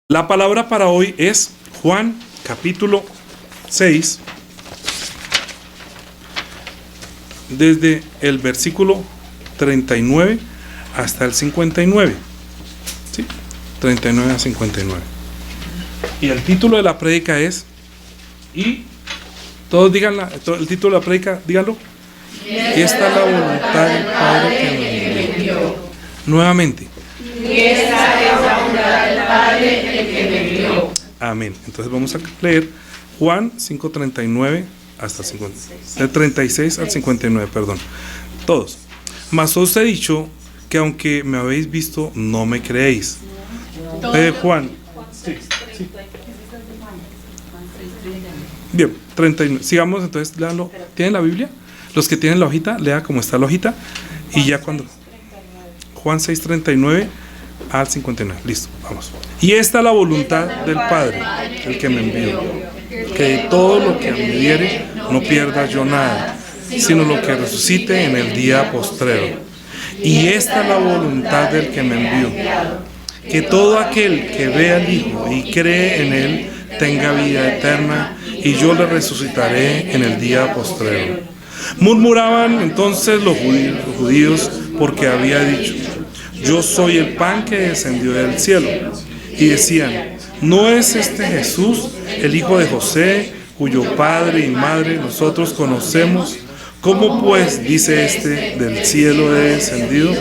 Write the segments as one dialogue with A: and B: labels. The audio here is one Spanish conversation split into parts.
A: La palabra para hoy es Juan capítulo 6, desde el versículo 39 hasta el 59. ¿Sí? 39 a 59. Y el título de la prédica es, y todos digan el título de la prédica, díganlo. Y esta es la voluntad del Padre que me envió. Nuevamente.
B: Y esta es la voluntad del Padre el que me envió.
A: Amén. Entonces vamos a leer Juan 5:39 hasta 50, de 36 al 59, perdón. Todos. Mas os he dicho que aunque me habéis visto, no me creéis. Juan. Sí. Bien, 39. Sigamos entonces, léanlo. ¿Tienen la Biblia? Los que tienen la hojita, lea como está la hojita. Y ya cuando... Juan 6:39 al 59. Listo, vamos. Y esta es la voluntad del Padre, el que me envió, que de todo lo que me diere no pierda yo nada, sino lo que resucite en el día postrero. Y esta es la voluntad del que me envió, que todo aquel que ve al Hijo y cree en Él tenga vida eterna, y yo le resucitaré en el día postrero. Murmuraban entonces los judíos porque había dicho: yo soy el pan que descendió del cielo. Y decían: ¿no es este Jesús, el hijo de José, cuyo padre y madre nosotros conocemos? ¿Cómo pues dice este: del cielo he descendido?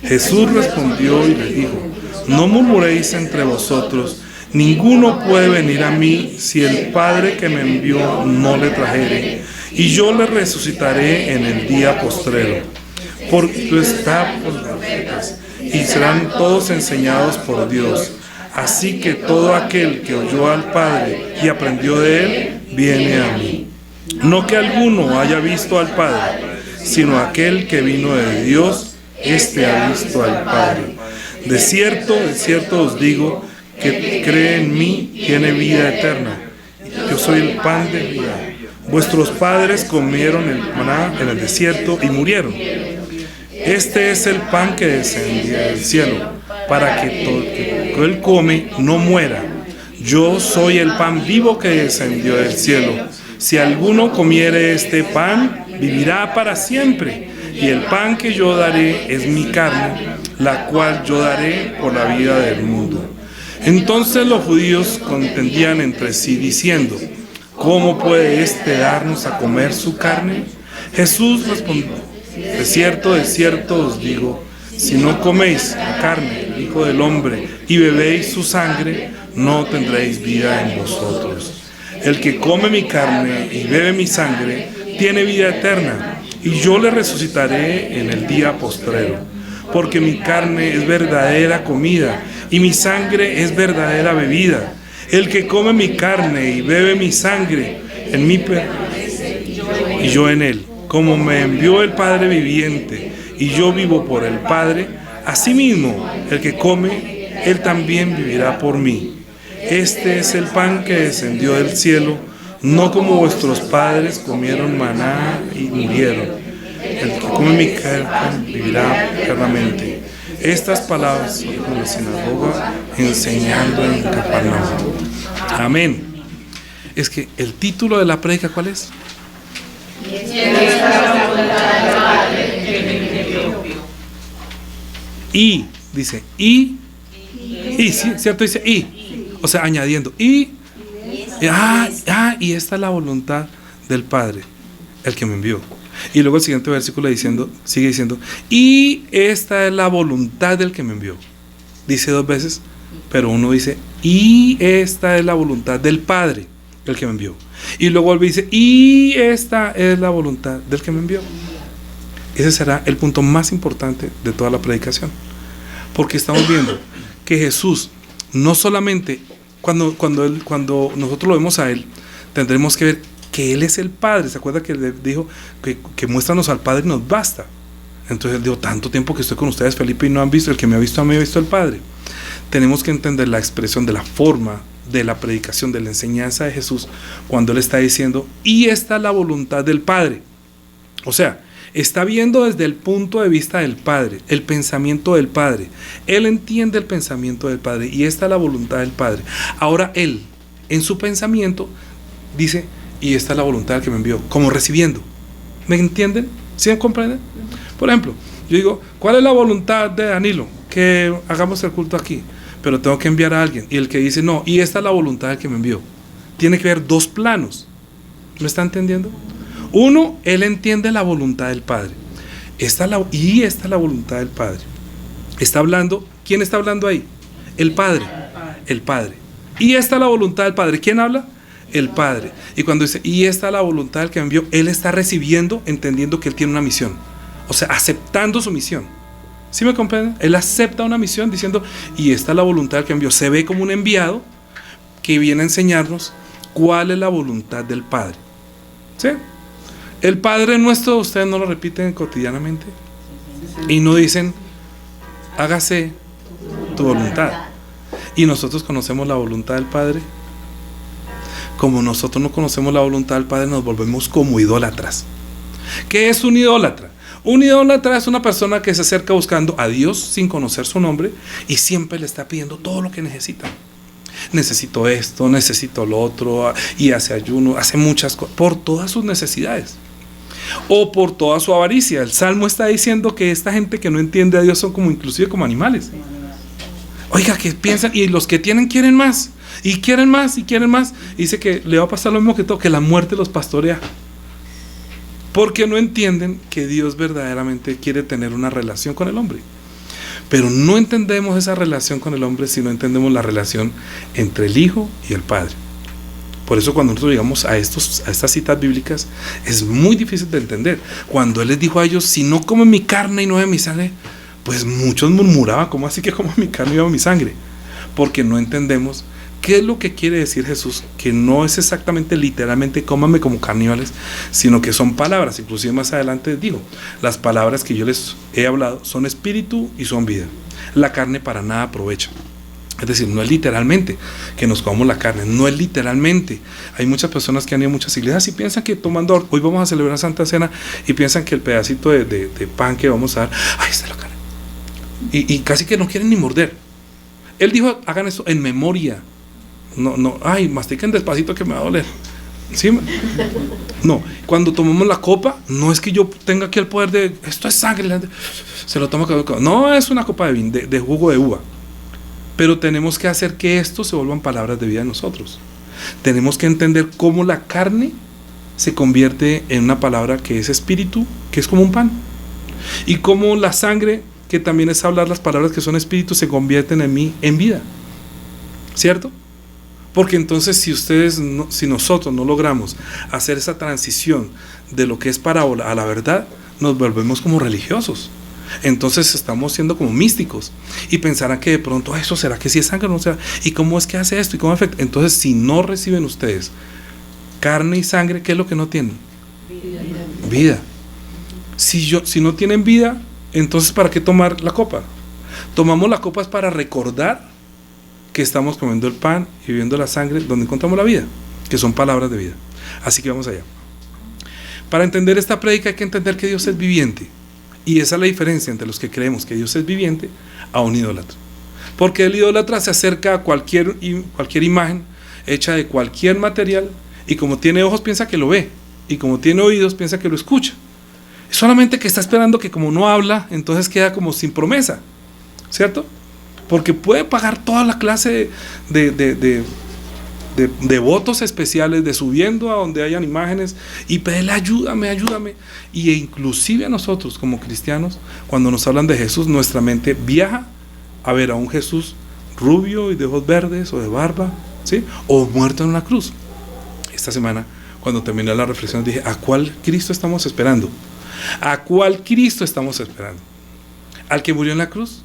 A: Jesús respondió y les dijo: no murmuréis entre vosotros. Ninguno puede venir a mí si el Padre que me envió no le trajere, y yo le resucitaré en el día postrero. Porque está por las profetas, y serán todos enseñados por Dios. Así que todo aquel que oyó al Padre y aprendió de Él, viene a mí. No que alguno haya visto al Padre, sino aquel que vino de Dios, éste ha visto al Padre. De cierto os digo, que cree en mí tiene vida eterna. Yo soy el pan de vida. Vuestros padres comieron el maná en el desierto y murieron. Este es el pan que descendió del cielo, para que todo el que él come no muera. Yo soy el pan vivo que descendió del cielo. Si alguno comiere este pan, vivirá para siempre. Y el pan que yo daré es mi carne, la cual yo daré por la vida del mundo. Entonces los judíos contendían entre sí, diciendo: ¿cómo puede éste darnos a comer su carne? Jesús respondió: de cierto os digo, si no coméis la carne del Hijo del Hombre y bebéis su sangre, no tendréis vida en vosotros. El que come mi carne y bebe mi sangre tiene vida eterna, y yo le resucitaré en el día postrero. Porque mi carne es verdadera comida, y mi sangre es verdadera bebida. El que come mi carne y bebe mi sangre, en mí y yo en él. Como me envió el Padre viviente, y yo vivo por el Padre, asimismo el que come, él también vivirá por mí. Este es el pan que descendió del cielo, no como vuestros padres comieron maná y murieron. El que come mi carne vivirá eternamente. Estas palabras son en la sinagoga, enseñando en Capernaum. Amén. Es que el título de la prédica, ¿cuál es? Y, dice, y, sí, ¿cierto? Dice, y, o sea, añadiendo, y esta es la voluntad del Padre, el que me envió. Y luego el siguiente versículo sigue diciendo, y esta es la voluntad del que me envió. Dice dos veces, pero uno dice, y esta es la voluntad del Padre, el que me envió. Y luego vuelve y dice, y esta es la voluntad del que me envió. Ese será el punto más importante de toda la predicación. Porque estamos viendo que Jesús, no solamente, cuando nosotros lo vemos a Él, tendremos que ver que Él es el Padre. ¿Se acuerda que le dijo que muéstranos al Padre y nos basta? Entonces Él dijo: tanto tiempo que estoy con ustedes, Felipe, y no han visto, el que me ha visto a mí ha visto al Padre. Tenemos que entender la expresión de la forma de la predicación, de la enseñanza de Jesús, cuando Él está diciendo, y esta es la voluntad del Padre. O sea, Está viendo desde el punto de vista del Padre, el pensamiento del Padre. Él entiende el pensamiento del Padre y esta es la voluntad del Padre. Ahora él, en su pensamiento, dice, y esta es la voluntad del que me envió, como recibiendo. ¿Me entienden? ¿Sí me comprenden? Por ejemplo, yo digo, ¿cuál es la voluntad de Danilo? Que hagamos el culto aquí, pero tengo que enviar a alguien. Y el que dice, no, y esta es la voluntad del que me envió. Tiene que haber dos planos. ¿Me está entendiendo? Uno, él entiende la voluntad del Padre. Esta es la voluntad del Padre. Está hablando, ¿quién está hablando ahí? El Padre. El Padre. Y esta es la voluntad del Padre. ¿Quién habla? El Padre. Y cuando dice, y esta es la voluntad del que me envió, él está recibiendo, entendiendo que él tiene una misión. O sea, aceptando su misión. ¿Sí me comprenden? Él acepta una misión diciendo, y esta es la voluntad del que me envió. Se ve como un enviado que viene a enseñarnos cuál es la voluntad del Padre. ¿Sí? El Padre nuestro, ustedes no lo repiten cotidianamente. Y no dicen, hágase tu voluntad. Y nosotros conocemos la voluntad del Padre. Como nosotros no conocemos la voluntad del Padre, nos volvemos como idólatras. ¿Qué es un idólatra? Un idólatra es una persona que se acerca buscando a Dios sin conocer su nombre y siempre le está pidiendo todo lo que necesita. Necesito esto, necesito lo otro, y hace ayuno, hace muchas cosas, por todas sus necesidades. O por toda su avaricia. El Salmo está diciendo que esta gente que no entiende a Dios son como inclusive como animales. Oiga, que piensan, y los que tienen quieren más, y quieren más, y quieren más. Dice que le va a pasar lo mismo que todo, que la muerte los pastorea. Porque no entienden que Dios verdaderamente quiere tener una relación con el hombre. Pero no entendemos esa relación con el hombre si no entendemos la relación entre el Hijo y el Padre. Por eso cuando nosotros llegamos a estas citas bíblicas es muy difícil de entender. Cuando Él les dijo a ellos, si no comen mi carne y no beben mi sangre, pues muchos murmuraban, ¿cómo así que comen mi carne y beben mi sangre? Porque no entendemos qué es lo que quiere decir Jesús, que no es exactamente literalmente cómanme como caníbales, sino que son palabras. Inclusive más adelante digo, las palabras que yo les he hablado son espíritu y son vida. La carne para nada aprovecha. Es decir, no es literalmente que nos comamos la carne, no es literalmente. Hay muchas personas que han ido a muchas iglesias y piensan que tomando, hoy vamos a celebrar Santa Cena, y piensan que el pedacito de pan que vamos a dar, ¡ay, está la carne! Y casi que no quieren ni morder. Él dijo, hagan esto en memoria. No, ay, mastiquen despacito que me va a doler. ¿Sí? No, cuando tomamos la copa, no es que yo tenga aquí el poder de, esto es sangre, se lo toma, no es una copa de vino, de jugo de uva. Pero tenemos que hacer que esto se vuelvan palabras de vida en nosotros. Tenemos que entender cómo la carne se convierte en una palabra que es espíritu, que es como un pan. Y cómo la sangre, que también es hablar las palabras que son espíritu, se convierten en mí en vida. ¿Cierto? Porque entonces si nosotros no logramos hacer esa transición de lo que es parábola a la verdad, nos volvemos como religiosos. Entonces estamos siendo como místicos y pensarán que de pronto, ¿eso será que sí es sangre o no será? ¿Y cómo es que hace esto? ¿Y cómo afecta? Entonces, si no reciben ustedes carne y sangre, ¿qué es lo que no tienen? Vida. Si no tienen vida, entonces ¿para qué tomar la copa? Tomamos la copa es para recordar que estamos comiendo el pan y bebiendo la sangre donde encontramos la vida, que son palabras de vida. Así que vamos allá. Para entender esta prédica hay que entender que Dios es viviente. Y esa es la diferencia entre los que creemos que Dios es viviente a un idólatra. Porque el idólatra se acerca a cualquier imagen hecha de cualquier material, y como tiene ojos piensa que lo ve, y como tiene oídos piensa que lo escucha. Solamente que está esperando que como no habla, entonces queda como sin promesa, ¿cierto? Porque puede pagar toda la clase de votos especiales, de subiendo a donde hayan imágenes y pedirle ayúdame. Y inclusive a nosotros como cristianos, cuando nos hablan de Jesús, nuestra mente viaja a ver a un Jesús rubio y de ojos verdes o de barba, ¿sí? O muerto en una cruz. Esta semana, cuando terminé la reflexión, dije, ¿a cuál Cristo estamos esperando? ¿A cuál Cristo estamos esperando? ¿Al que murió en la cruz?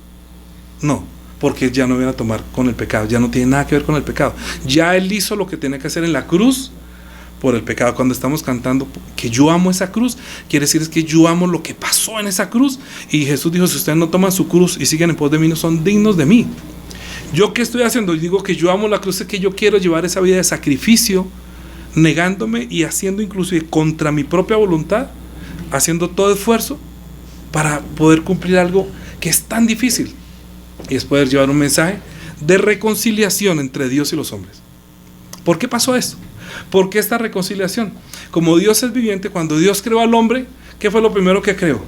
A: No, porque ya no viene a tomar con el pecado, ya no tiene nada que ver con el pecado. Ya Él hizo lo que tenía que hacer en la cruz por el pecado. Cuando estamos cantando que yo amo esa cruz, quiere decir es que yo amo lo que pasó en esa cruz. Y Jesús dijo, si ustedes no toman su cruz y siguen en pos de mí, no son dignos de mí. ¿Yo qué estoy haciendo? Y digo que yo amo la cruz, es que yo quiero llevar esa vida de sacrificio, negándome y haciendo inclusive contra mi propia voluntad haciendo todo esfuerzo para poder cumplir algo que es tan difícil, y es poder llevar un mensaje de reconciliación entre Dios y los hombres. ¿Por qué pasó esto? ¿Por qué esta reconciliación? Como Dios es viviente, cuando Dios creó al hombre, ¿qué fue lo primero que creó?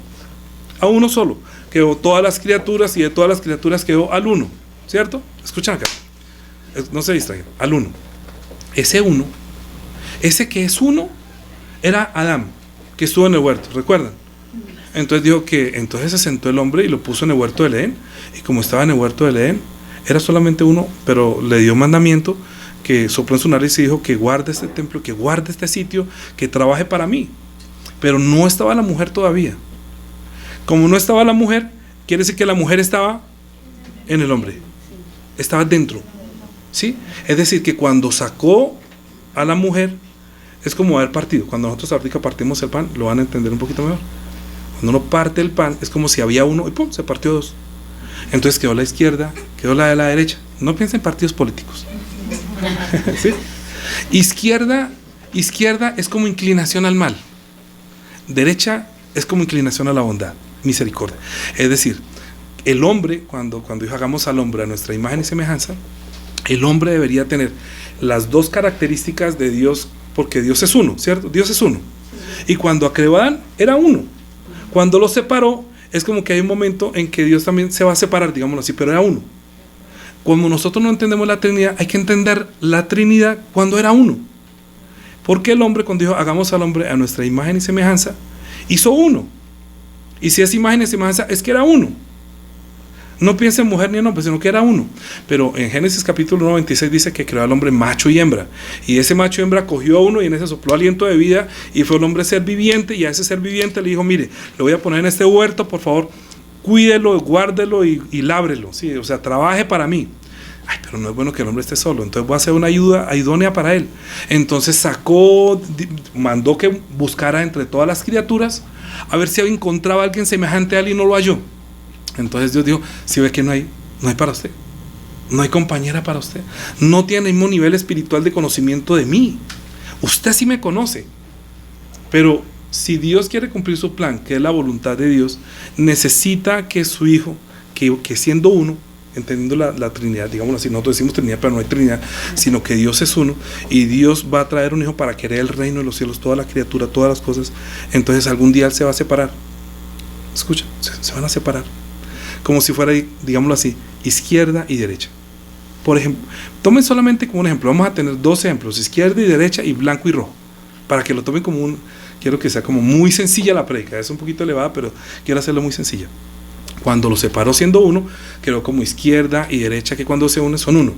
A: A uno solo. Creó todas las criaturas, y de todas las criaturas creó al uno, ¿cierto? Escuchen acá, no se distraigan, al uno. Ese uno, ese que es uno, era Adán, que estuvo en el huerto, ¿recuerdan? Entonces dijo que entonces se sentó el hombre y lo puso en el huerto del Edén, y como estaba en el huerto del Edén, era solamente uno, pero le dio mandamiento, que sopló en su nariz y dijo que guarde este templo, que guarde este sitio, que trabaje para mí. Pero no estaba la mujer todavía. Como no estaba la mujer, quiere decir que la mujer estaba en el hombre, estaba dentro, ¿sí? Es decir, que cuando sacó a la mujer, es como haber partido. Cuando nosotros ahorita partimos el pan, lo van a entender un poquito mejor. Cuando uno parte el pan, es como si había uno y ¡pum!, se partió dos. Entonces quedó la izquierda, quedó la de la derecha. No piensen en partidos políticos. ¿Sí? Izquierda es como inclinación al mal. Derecha es como inclinación a la bondad, misericordia. Es decir, el hombre, cuando dijo hagamos al hombre a nuestra imagen y semejanza, el hombre debería tener las dos características de Dios, porque Dios es uno, ¿cierto? Dios es uno. Y cuando creó a Adán, era uno. Cuando lo separó, es como que hay un momento en que Dios también se va a separar, digámoslo así, pero era uno. Cuando nosotros no entendemos la Trinidad, hay que entender la Trinidad cuando era uno. Porque el hombre, cuando dijo hagamos al hombre a nuestra imagen y semejanza, hizo uno. Y si es imagen y semejanza, es que era uno. No piensa en mujer ni en hombre, sino que era uno. Pero en Génesis capítulo 96 dice que creó al hombre macho y hembra. Y ese macho y hembra cogió a uno y en ese sopló aliento de vida, y fue el hombre ser viviente, y a ese ser viviente le dijo, mire, lo voy a poner en este huerto, por favor, cuídelo, guárdelo y lábrelo, ¿sí? O sea, trabaje para mí. Ay, pero no es bueno que el hombre esté solo, entonces voy a hacer una ayuda idónea para él. Entonces mandó que buscara entre todas las criaturas a ver si encontraba a alguien semejante a él, y no lo halló. Entonces Dios dijo, si ve que no hay para usted, no hay compañera para usted, no tiene el mismo nivel espiritual de conocimiento de mí. Usted sí me conoce, pero si Dios quiere cumplir su plan, que es la voluntad de Dios, necesita que su hijo, que siendo uno, entendiendo la Trinidad, digámoslo así, nosotros decimos Trinidad, pero no hay Trinidad, sino que Dios es uno, y Dios va a traer un hijo para querer el reino de los cielos, toda la criatura, todas las cosas. Entonces algún día Él se va a separar. Escucha, se van a separar, como si fuera, digámoslo así, izquierda y derecha. Por ejemplo, tomen solamente como un ejemplo, vamos a tener dos ejemplos, izquierda y derecha, y blanco y rojo, para que lo tomen como quiero que sea como muy sencilla la prédica, es un poquito elevada, pero quiero hacerlo muy sencilla. Cuando lo separó siendo uno, creó como izquierda y derecha, que cuando se unen son uno,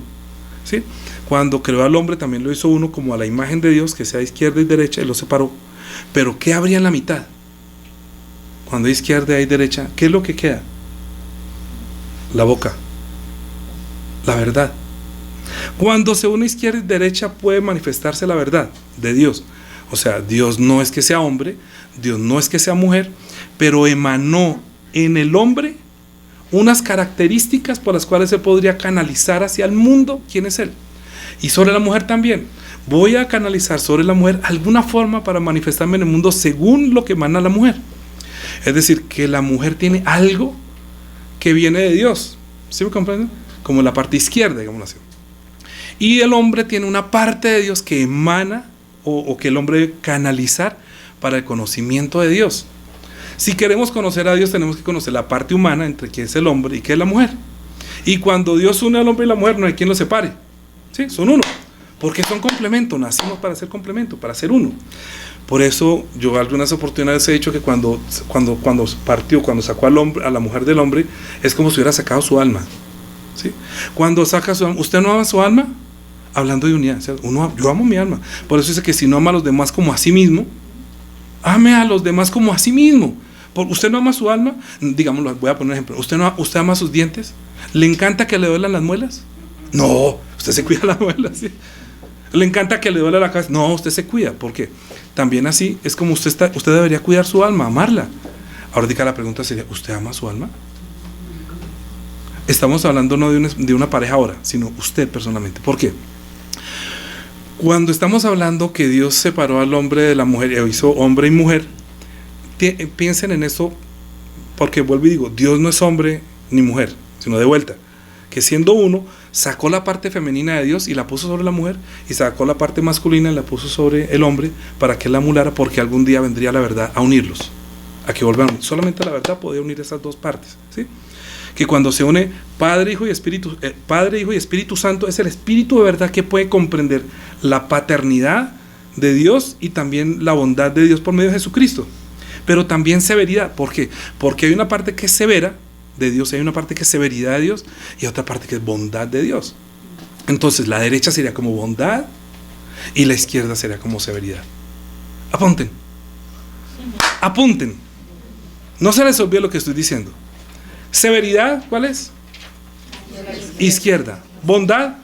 A: ¿sí? Cuando creó al hombre también lo hizo uno como a la imagen de Dios, que sea izquierda y derecha, y lo separó. Pero ¿qué habría en la mitad? Cuando hay izquierda y hay derecha, ¿qué es lo que queda? La boca, la verdad. Cuando se une izquierda y derecha puede manifestarse la verdad de Dios. O sea, Dios no es que sea hombre, Dios no es que sea mujer, pero emanó en el hombre unas características por las cuales se podría canalizar hacia el mundo quién es Él. Y sobre la mujer también. Voy a canalizar sobre la mujer alguna forma para manifestarme en el mundo según lo que emana la mujer. Es decir, que la mujer tiene algo que viene de Dios. ¿Sí me comprenden? Como la parte izquierda, digamos así. Y el hombre tiene una parte de Dios que emana o que el hombre debe canalizar para el conocimiento de Dios. Si queremos conocer a Dios, tenemos que conocer la parte humana entre quién es el hombre y qué es la mujer. Y cuando Dios une al hombre y la mujer, no hay quien los separe. ¿Sí? Son uno. Porque son complemento. Nacimos para ser complemento, para ser uno. Por eso yo algunas oportunidades he dicho que cuando sacó al hombre, a la mujer del hombre, es como si hubiera sacado su alma. ¿Sí? Cuando saca su alma, ¿usted no ama su alma? Hablando de unidad, ¿cierto? Yo amo mi alma. Por eso dice que si no ama a los demás como a sí mismo, ame a los demás como a sí mismo. ¿Usted no ama su alma? Digámoslo, voy a poner un ejemplo. ¿Usted ama sus dientes? ¿Le encanta que le duelan las muelas? No, usted se cuida las muelas, ¿sí? ¿Le encanta que le duela la cabeza? No, usted se cuida. ¿Por qué? También así es como usted debería cuidar su alma, amarla. Ahora la pregunta sería, ¿usted ama su alma? Estamos hablando no de una pareja ahora, sino usted personalmente. ¿Por qué? Cuando estamos hablando que Dios separó al hombre de la mujer, hizo hombre y mujer, piensen en esto, porque vuelvo y digo, Dios no es hombre ni mujer, sino de vuelta, que siendo uno, sacó la parte femenina de Dios y la puso sobre la mujer, y sacó la parte masculina y la puso sobre el hombre, para que él la amulara, porque algún día vendría la verdad a unirlos, a que vuelvan. Solamente la verdad podía unir esas dos partes, ¿sí? Que cuando se une Padre, Hijo y Espíritu Santo, es el Espíritu de verdad que puede comprender la paternidad de Dios y también la bondad de Dios por medio de Jesucristo. Pero también severidad. ¿Por qué? Porque hay una parte que es severa de Dios, hay una parte que es severidad de Dios y otra parte que es bondad de Dios. Entonces la derecha sería como bondad y la izquierda sería como severidad. Apunten. No se les olvide lo que estoy diciendo. Severidad, ¿cuál es? Izquierda. Bondad,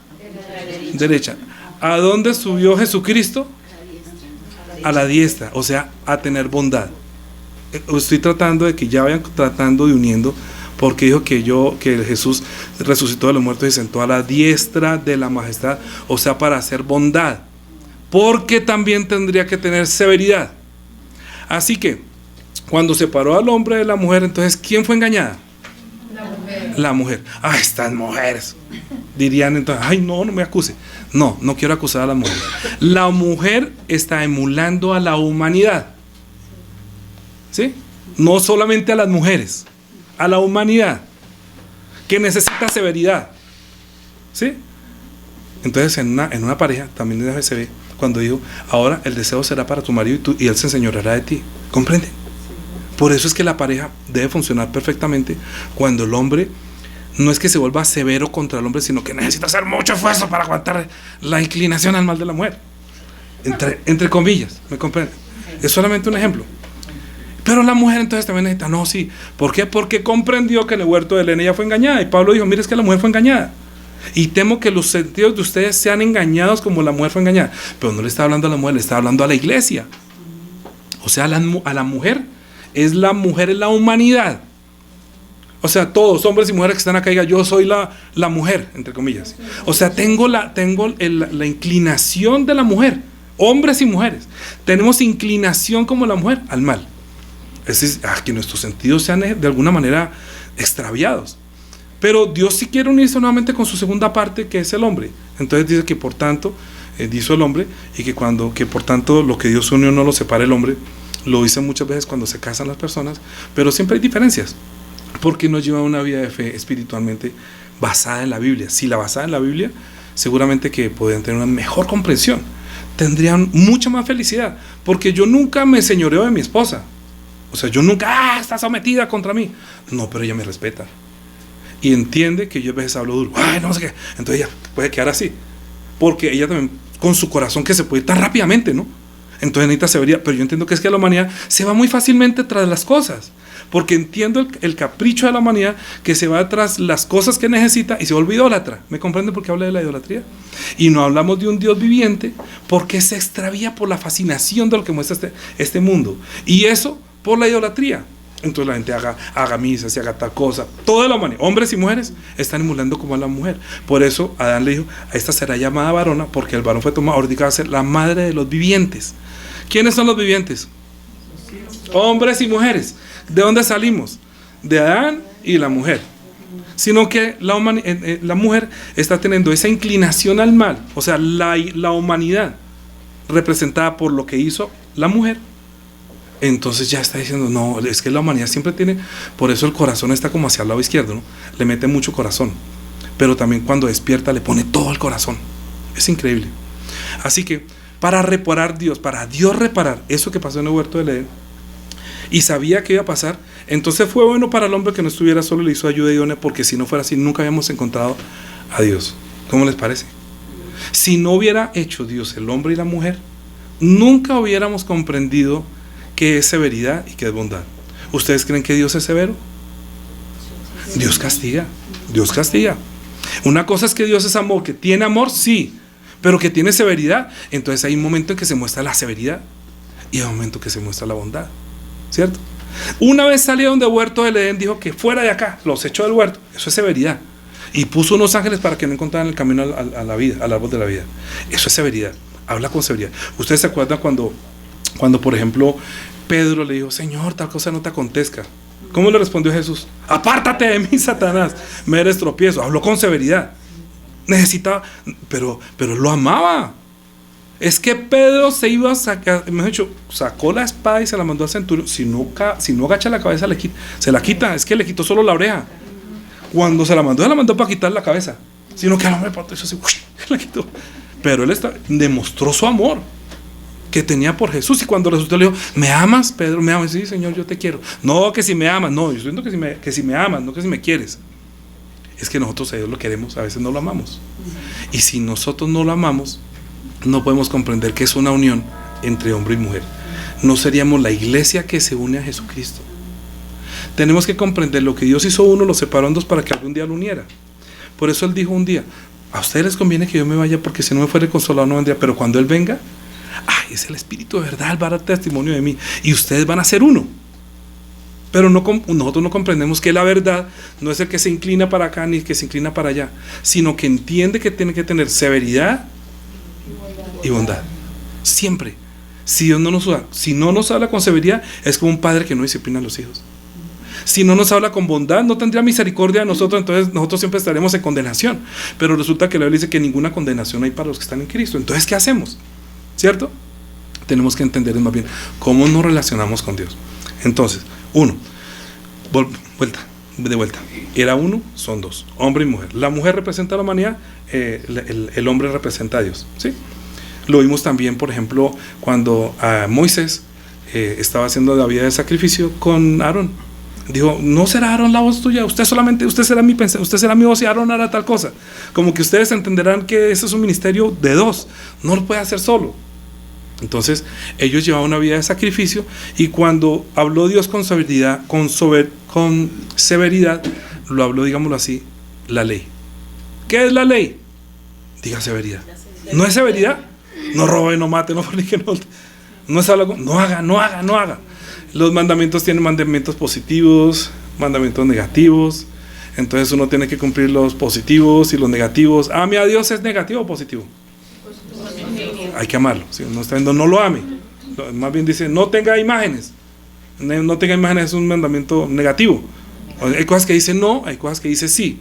A: derecha. ¿A dónde subió Jesucristo? A la diestra, o sea, a tener bondad. Estoy tratando de que ya vayan tratando de uniendo, porque dijo que Jesús resucitó de los muertos y sentó a la diestra de la majestad, o sea, para hacer bondad, porque también tendría que tener severidad. Así que cuando separó al hombre de la mujer, entonces ¿quién fue engañada? La mujer. Estas mujeres dirían entonces, ay, no me acuse. No quiero acusar a la mujer. La mujer está emulando a la humanidad, ¿sí? No solamente a las mujeres, a la humanidad, que necesita severidad, ¿sí? Entonces en una pareja también se ve cuando dijo, ahora el deseo será para tu marido y él se enseñoreará de ti. ¿Comprenden? Por eso es que la pareja debe funcionar perfectamente cuando el hombre no es que se vuelva severo contra el hombre, sino que necesita hacer mucho esfuerzo para aguantar la inclinación al mal de la mujer. Entre comillas, ¿me comprenden? Es solamente un ejemplo. Pero la mujer entonces también necesita, no, sí. ¿Por qué? Porque comprendió que en el huerto de Edén ella fue engañada. Y Pablo dijo, mire, es que la mujer fue engañada. Y temo que los sentidos de ustedes sean engañados como la mujer fue engañada. Pero no le está hablando a la mujer, le está hablando a la iglesia. O sea, a la mujer. Es la mujer, es la humanidad. O sea, todos, hombres y mujeres que están acá, digan, yo soy la mujer, entre comillas. O sea, tengo la inclinación de la mujer. Hombres y mujeres. Tenemos inclinación como la mujer al mal. Es decir, que nuestros sentidos sean de alguna manera extraviados. Pero Dios sí quiere unirse nuevamente con su segunda parte, que es el hombre. Entonces dice que por tanto, dice el hombre, y que por tanto lo que Dios unió no lo separa el hombre. Lo dicen muchas veces cuando se casan las personas, pero siempre hay diferencias, porque no llevan una vida de fe espiritualmente basada en la Biblia. Si la basada en la Biblia, seguramente que podrían tener una mejor comprensión, tendrían mucha más felicidad, porque yo nunca me señoreo de mi esposa. O sea, yo nunca, está sometida contra mí. No, pero ella me respeta y entiende que yo a veces hablo duro, no sé qué, entonces ella puede quedar así, porque ella también con su corazón que se puede ir tan rápidamente, ¿no? Entonces necesita severidad, pero yo entiendo que es que la humanidad se va muy fácilmente tras las cosas, porque entiendo el capricho de la humanidad, que se va tras las cosas que necesita y se vuelve idólatra. ¿Me comprende por qué habla de la idolatría? Y no hablamos de un Dios viviente, porque se extravía por la fascinación de lo que muestra este mundo, y eso por la idolatría. Entonces la gente haga misas y haga tal cosa. Toda la humanidad, hombres y mujeres, están emulando como a la mujer. Por eso Adán le dijo, a esta será llamada varona, porque el varón fue tomado, ahorita va a ser la madre de los vivientes. ¿Quiénes son los vivientes? Hombres y mujeres. ¿De dónde salimos? De Adán y la mujer. Sino que la mujer está teniendo esa inclinación al mal. O sea, la humanidad representada por lo que hizo la mujer. Entonces ya está diciendo, no, es que la humanidad siempre tiene, por eso el corazón está como hacia el lado izquierdo, ¿no? Le mete mucho corazón, pero también cuando despierta le pone todo el corazón. Es increíble. Así que para Dios reparar eso que pasó en el huerto del Edén, y sabía que iba a pasar, entonces fue bueno para el hombre que no estuviera solo, le hizo ayuda idónea, porque si no fuera así nunca habíamos encontrado a Dios. ¿Cómo les parece? Si no hubiera hecho Dios el hombre y la mujer, nunca hubiéramos comprendido qué es severidad y qué es bondad. ¿Ustedes creen que Dios es severo? Dios castiga. Dios castiga. Una cosa es que Dios es amor, que tiene amor, sí, pero que tiene severidad. Entonces hay un momento en que se muestra la severidad y hay un momento que se muestra la bondad, ¿cierto? Una vez salieron del huerto del Edén, dijo que fuera de acá, los echó del huerto. Eso es severidad. Y puso unos ángeles para que no encontraran el camino a la vida, al árbol de la vida. Eso es severidad. Habla con severidad. ¿Ustedes se acuerdan cuando por ejemplo, Pedro le dijo: Señor, tal cosa no te acontezca. ¿Cómo le respondió Jesús? Apártate de mí, Satanás, me eres tropiezo. Habló con severidad. Necesitaba, pero lo amaba. Es que Pedro se iba a sacar, mejor dicho, sacó la espada y se la mandó al centurión. Si no agacha la cabeza, se la quita. Es que le quitó solo la oreja. Cuando se la mandó para quitar la cabeza. Sino que al hombre hizo así, la quitó. Pero él demostró su amor que tenía por Jesús. Y cuando resultó, le dijo: ¿me amas, Pedro? ¿Me amas? Sí, Señor, yo te quiero. No, que si me amas. No, yo estoy diciendo que si me amas, no que si me quieres. Es que nosotros a Dios lo queremos, a veces no lo amamos. Y si nosotros no lo amamos, no podemos comprender que es una unión entre hombre y mujer. No seríamos la iglesia que se une a Jesucristo. Tenemos que comprender lo que Dios hizo uno, lo separó en dos para que algún día lo uniera. Por eso Él dijo un día: a ustedes les conviene que yo me vaya, porque si no me fuera el Consolador no vendría, pero cuando Él venga, es el Espíritu de verdad, Él va a dar testimonio de mí y ustedes van a ser uno. Pero nosotros no comprendemos que la verdad no es el que se inclina para acá ni el que se inclina para allá, sino que entiende que tiene que tener severidad y bondad. Siempre. Si no nos habla con severidad, es como un padre que no disciplina a los hijos. Si no nos habla con bondad, no tendría misericordia de nosotros, entonces nosotros siempre estaremos en condenación. Pero resulta que la Biblia dice que ninguna condenación hay para los que están en Cristo. Entonces, ¿qué hacemos? ¿Cierto? Tenemos que entender más bien cómo nos relacionamos con Dios. Entonces, de vuelta. Era uno, son dos, hombre y mujer. La mujer representa a la humanidad, el hombre representa a Dios, ¿sí? Lo vimos también, por ejemplo, cuando Moisés estaba haciendo la vida de sacrificio con Aarón. Dijo: no será Aarón la voz tuya, usted será mi voz y Aarón hará tal cosa. Como que ustedes entenderán que ese es un ministerio de dos, no lo puede hacer solo. Entonces ellos llevaban una vida de sacrificio, y cuando habló Dios con severidad, lo habló, digámoslo así, la ley. ¿Qué es la ley? Diga severidad. ¿No es severidad? No robe, no mate, no fornique, no es algo, no haga. Los mandamientos tienen mandamientos positivos, mandamientos negativos. Entonces uno tiene que cumplir los positivos y los negativos. ¿Ame a Dios es negativo o positivo? Hay que amarlo. Si uno está viendo, no lo ame. Más bien dice: no tenga imágenes. No tenga imágenes es un mandamiento negativo. Hay cosas que dice no, hay cosas que dice sí.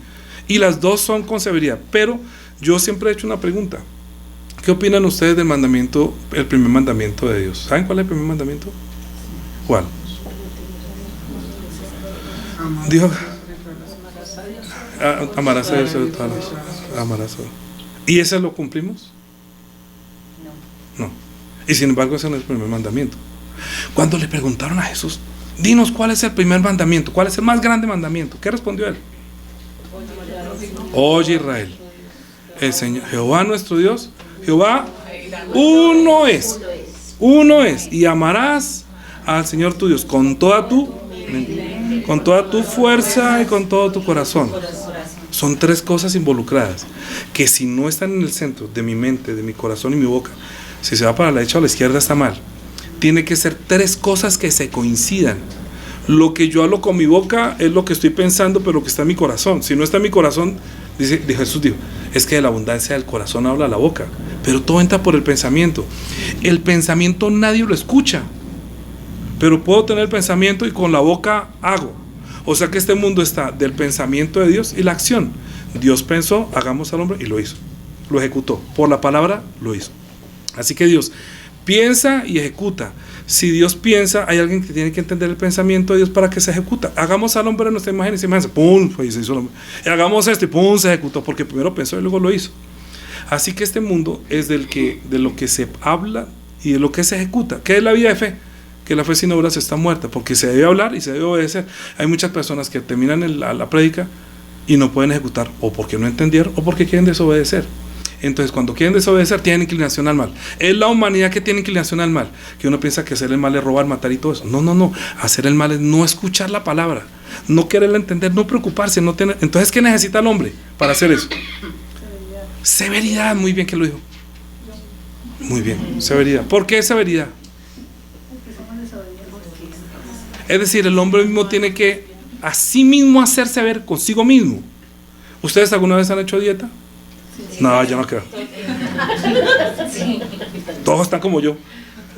A: Y las dos son con severidad. Pero yo siempre he hecho una pregunta: ¿qué opinan ustedes del mandamiento, el primer mandamiento de Dios? ¿Saben cuál es el primer mandamiento? ¿Cuál? Dijo: amarás a Dios sobre todas las cosas. Amarás a Dios. ¿Y ese lo cumplimos? No. Y sin embargo ese no es el primer mandamiento. Cuando le preguntaron a Jesús: dinos cuál es el primer mandamiento, cuál es el más grande mandamiento, ¿qué respondió él? Oye, Israel, el Señor Jehová nuestro Dios, Jehová uno es, y amarás al Señor tu Dios con toda tu fuerza y con todo tu corazón. Son tres cosas involucradas que, si no están en el centro de mi mente, de mi corazón y mi boca, si se va para la derecha o la izquierda, está mal. Tiene que ser tres cosas que se coincidan. Lo que yo hablo con mi boca es lo que estoy pensando, pero lo que está en mi corazón. Si no está en mi corazón, Jesús dijo: es que de la abundancia del corazón habla la boca. Pero todo entra por el pensamiento. El pensamiento nadie lo escucha, pero puedo tener el pensamiento y con la boca hago. O sea que este mundo está del pensamiento de Dios y la acción. Dios pensó: hagamos al hombre, y lo hizo, lo ejecutó. Por la palabra lo hizo. Así que Dios piensa y ejecuta. Si Dios piensa, hay alguien que tiene que entender el pensamiento de Dios para que se ejecuta. Hagamos al hombre a nuestra imagen y semejanza. ¡Pum! Pues se hizo el hombre. Y hagamos esto y ¡pum! Se ejecutó, porque primero pensó y luego lo hizo. Así que este mundo es de lo que se habla y de lo que se ejecuta. ¿Qué es la vida de fe? Que la fe sin obras está muerta, porque se debe hablar y se debe obedecer. Hay muchas personas que terminan la prédica y no pueden ejecutar, o porque no entendieron o porque quieren desobedecer. Entonces, cuando quieren desobedecer, tienen inclinación al mal. Es la humanidad que tiene inclinación al mal, que uno piensa que hacer el mal es robar, matar y todo eso. No. Hacer el mal es no escuchar la palabra, no quererla entender, no preocuparse, no tener. Entonces, ¿qué necesita el hombre para hacer eso? Severidad. Muy bien que lo dijo. Muy bien, severidad. ¿Por qué severidad? Es decir, el hombre mismo tiene que a sí mismo hacerse ver consigo mismo. ¿Ustedes alguna vez han hecho dieta? No, yo no creo. Todos están como yo.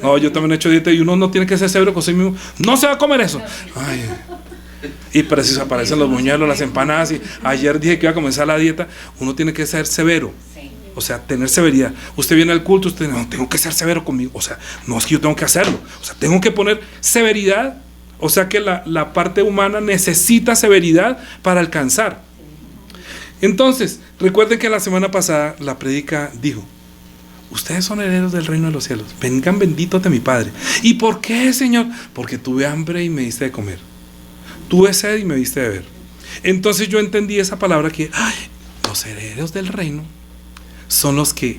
A: No, yo también he hecho dieta y uno no tiene que ser severo con sí mismo. No se va a comer eso. Ay. Y preciso aparecen los buñuelos, las empanadas. Y ayer dije que iba a comenzar la dieta. Uno tiene que ser severo. O sea, tener severidad. Usted viene al culto, usted no, tengo que ser severo conmigo. O sea, no es que yo tengo que hacerlo. O sea, tengo que poner severidad. O sea que la parte humana necesita severidad para alcanzar. Entonces, recuerden que la semana pasada la prédica dijo: ustedes son herederos del reino de los cielos. Vengan benditos de mi Padre. ¿Y por qué, Señor? Porque tuve hambre y me diste de comer. Tuve sed y me diste de beber. Entonces yo entendí esa palabra que los herederos del reino son los que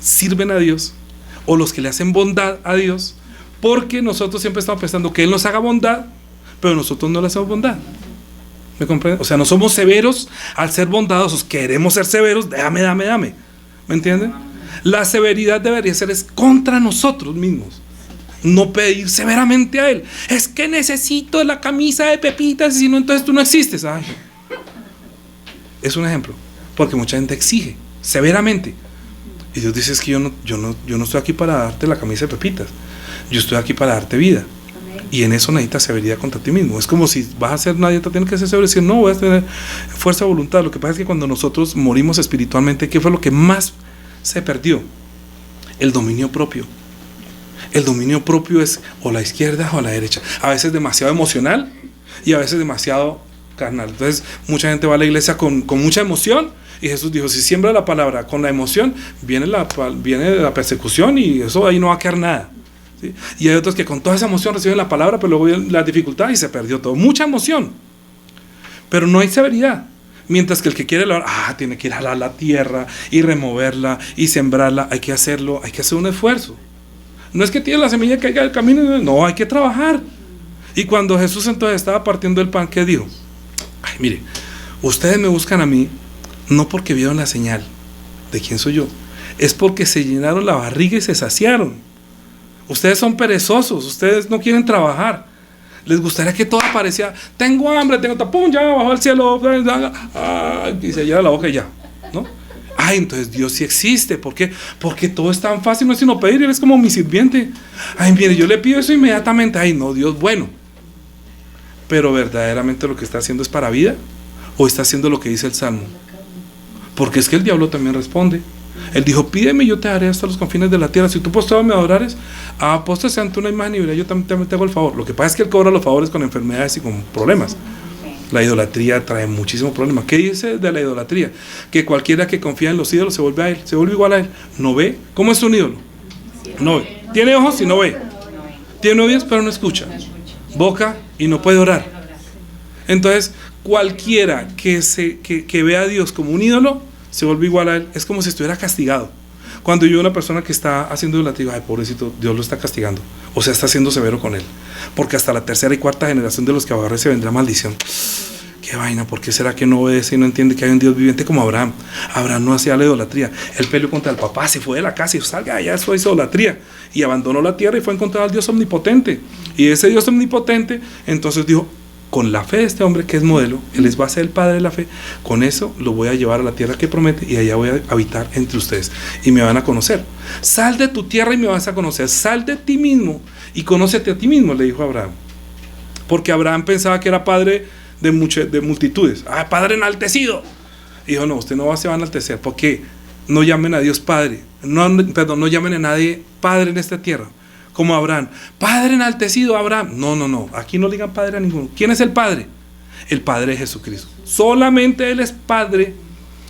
A: sirven a Dios o los que le hacen bondad a Dios, porque nosotros siempre estamos pensando que Él nos haga bondad, pero nosotros no le hacemos bondad. ¿Me comprenden? O sea, no somos severos al ser bondadosos. Queremos ser severos, dame. ¿Me entienden? La severidad debería ser contra nosotros mismos, no pedir severamente a Él. Es que necesito la camisa de Pepitas, y si no, entonces tú no existes. Ay. Es un ejemplo, porque mucha gente exige severamente y Dios dice: es que yo no estoy aquí para darte la camisa de Pepitas, yo estoy aquí para darte vida. Y en eso necesitas severidad contra ti mismo. Es como si vas a hacer una dieta, tienes que ser severo y decir: no, voy a tener fuerza de voluntad. Lo que pasa es que cuando nosotros morimos espiritualmente, ¿qué fue lo que más se perdió? El dominio propio. El dominio propio es o la izquierda o la derecha. A veces demasiado emocional y a veces demasiado carnal. Entonces mucha gente va a la iglesia con mucha emoción, y Jesús dijo: si siembra la palabra con la emoción, viene la persecución, y eso ahí no va a quedar nada. ¿Sí? Y hay otros que con toda esa emoción reciben la palabra, pero luego viene la dificultad y se perdió todo. Mucha emoción, pero no hay severidad. Mientras que el que quiere tiene que ir a jalar la tierra y removerla y sembrarla. Hay que hacerlo, hay que hacer un esfuerzo. No es que tiene la semilla que caiga del camino, no, hay que trabajar. Y cuando Jesús entonces estaba partiendo el pan, ¿qué dijo? Mire, ustedes me buscan a mí no porque vieron la señal de quién soy yo, es porque se llenaron la barriga y se saciaron. Ustedes son perezosos, ustedes no quieren trabajar. Les gustaría que todo apareciera: tengo hambre, tengo tapón, ya bajo al cielo, y se llena la boca y ya, ¿no? Entonces Dios sí existe. ¿Por qué? Porque todo es tan fácil, no es sino pedir. Él es como mi sirviente. Mire, yo le pido eso inmediatamente. No, Dios bueno. Pero verdaderamente lo que está haciendo es para vida, o está haciendo lo que dice el Salmo. Porque es que el diablo también responde. Él dijo: pídeme y yo te daré hasta los confines de la tierra. Si tú postrado me adorares, postres ante una imagen y veré, yo también te hago el favor. Lo que pasa es que él cobra los favores con enfermedades y con problemas. La idolatría trae muchísimos problemas. ¿Qué dice de la idolatría? Que cualquiera que confía en los ídolos se vuelve a él, se vuelve igual a él. ¿No ve? ¿Cómo es un ídolo? No ve. Tiene ojos y no ve. Tiene oídos pero no escucha. Boca y no puede orar. Entonces, cualquiera que vea a Dios como un ídolo se vuelve igual a él. Es como si estuviera castigado. Cuando yo veo una persona que está haciendo idolatría, pobrecito, Dios lo está castigando, o sea, está siendo severo con él, porque hasta la tercera y cuarta generación de los que agarre se vendrá maldición. Qué vaina, ¿por qué será que no obedece y no entiende que hay un Dios viviente como Abraham? Abraham no hacía la idolatría, él peleó contra el papá, se fue de la casa y salga allá, eso es idolatría, y abandonó la tierra y fue a encontrar al Dios omnipotente. Y ese Dios omnipotente entonces dijo: con la fe de este hombre que es modelo, él les va a ser el padre de la fe, con eso lo voy a llevar a la tierra que promete, y allá voy a habitar entre ustedes y me van a conocer. Sal de tu tierra y me vas a conocer. Sal de ti mismo y conócete a ti mismo, le dijo a Abraham. Porque Abraham pensaba que era padre de multitudes. Padre enaltecido. Y dijo: no, usted no se va a enaltecer, porque no llamen a Dios padre, no llamen a nadie padre en esta tierra como Abraham. Padre enaltecido Abraham. No, aquí no le digan padre a ninguno. ¿Quién es el padre? El Padre de Jesucristo. Solamente Él es padre,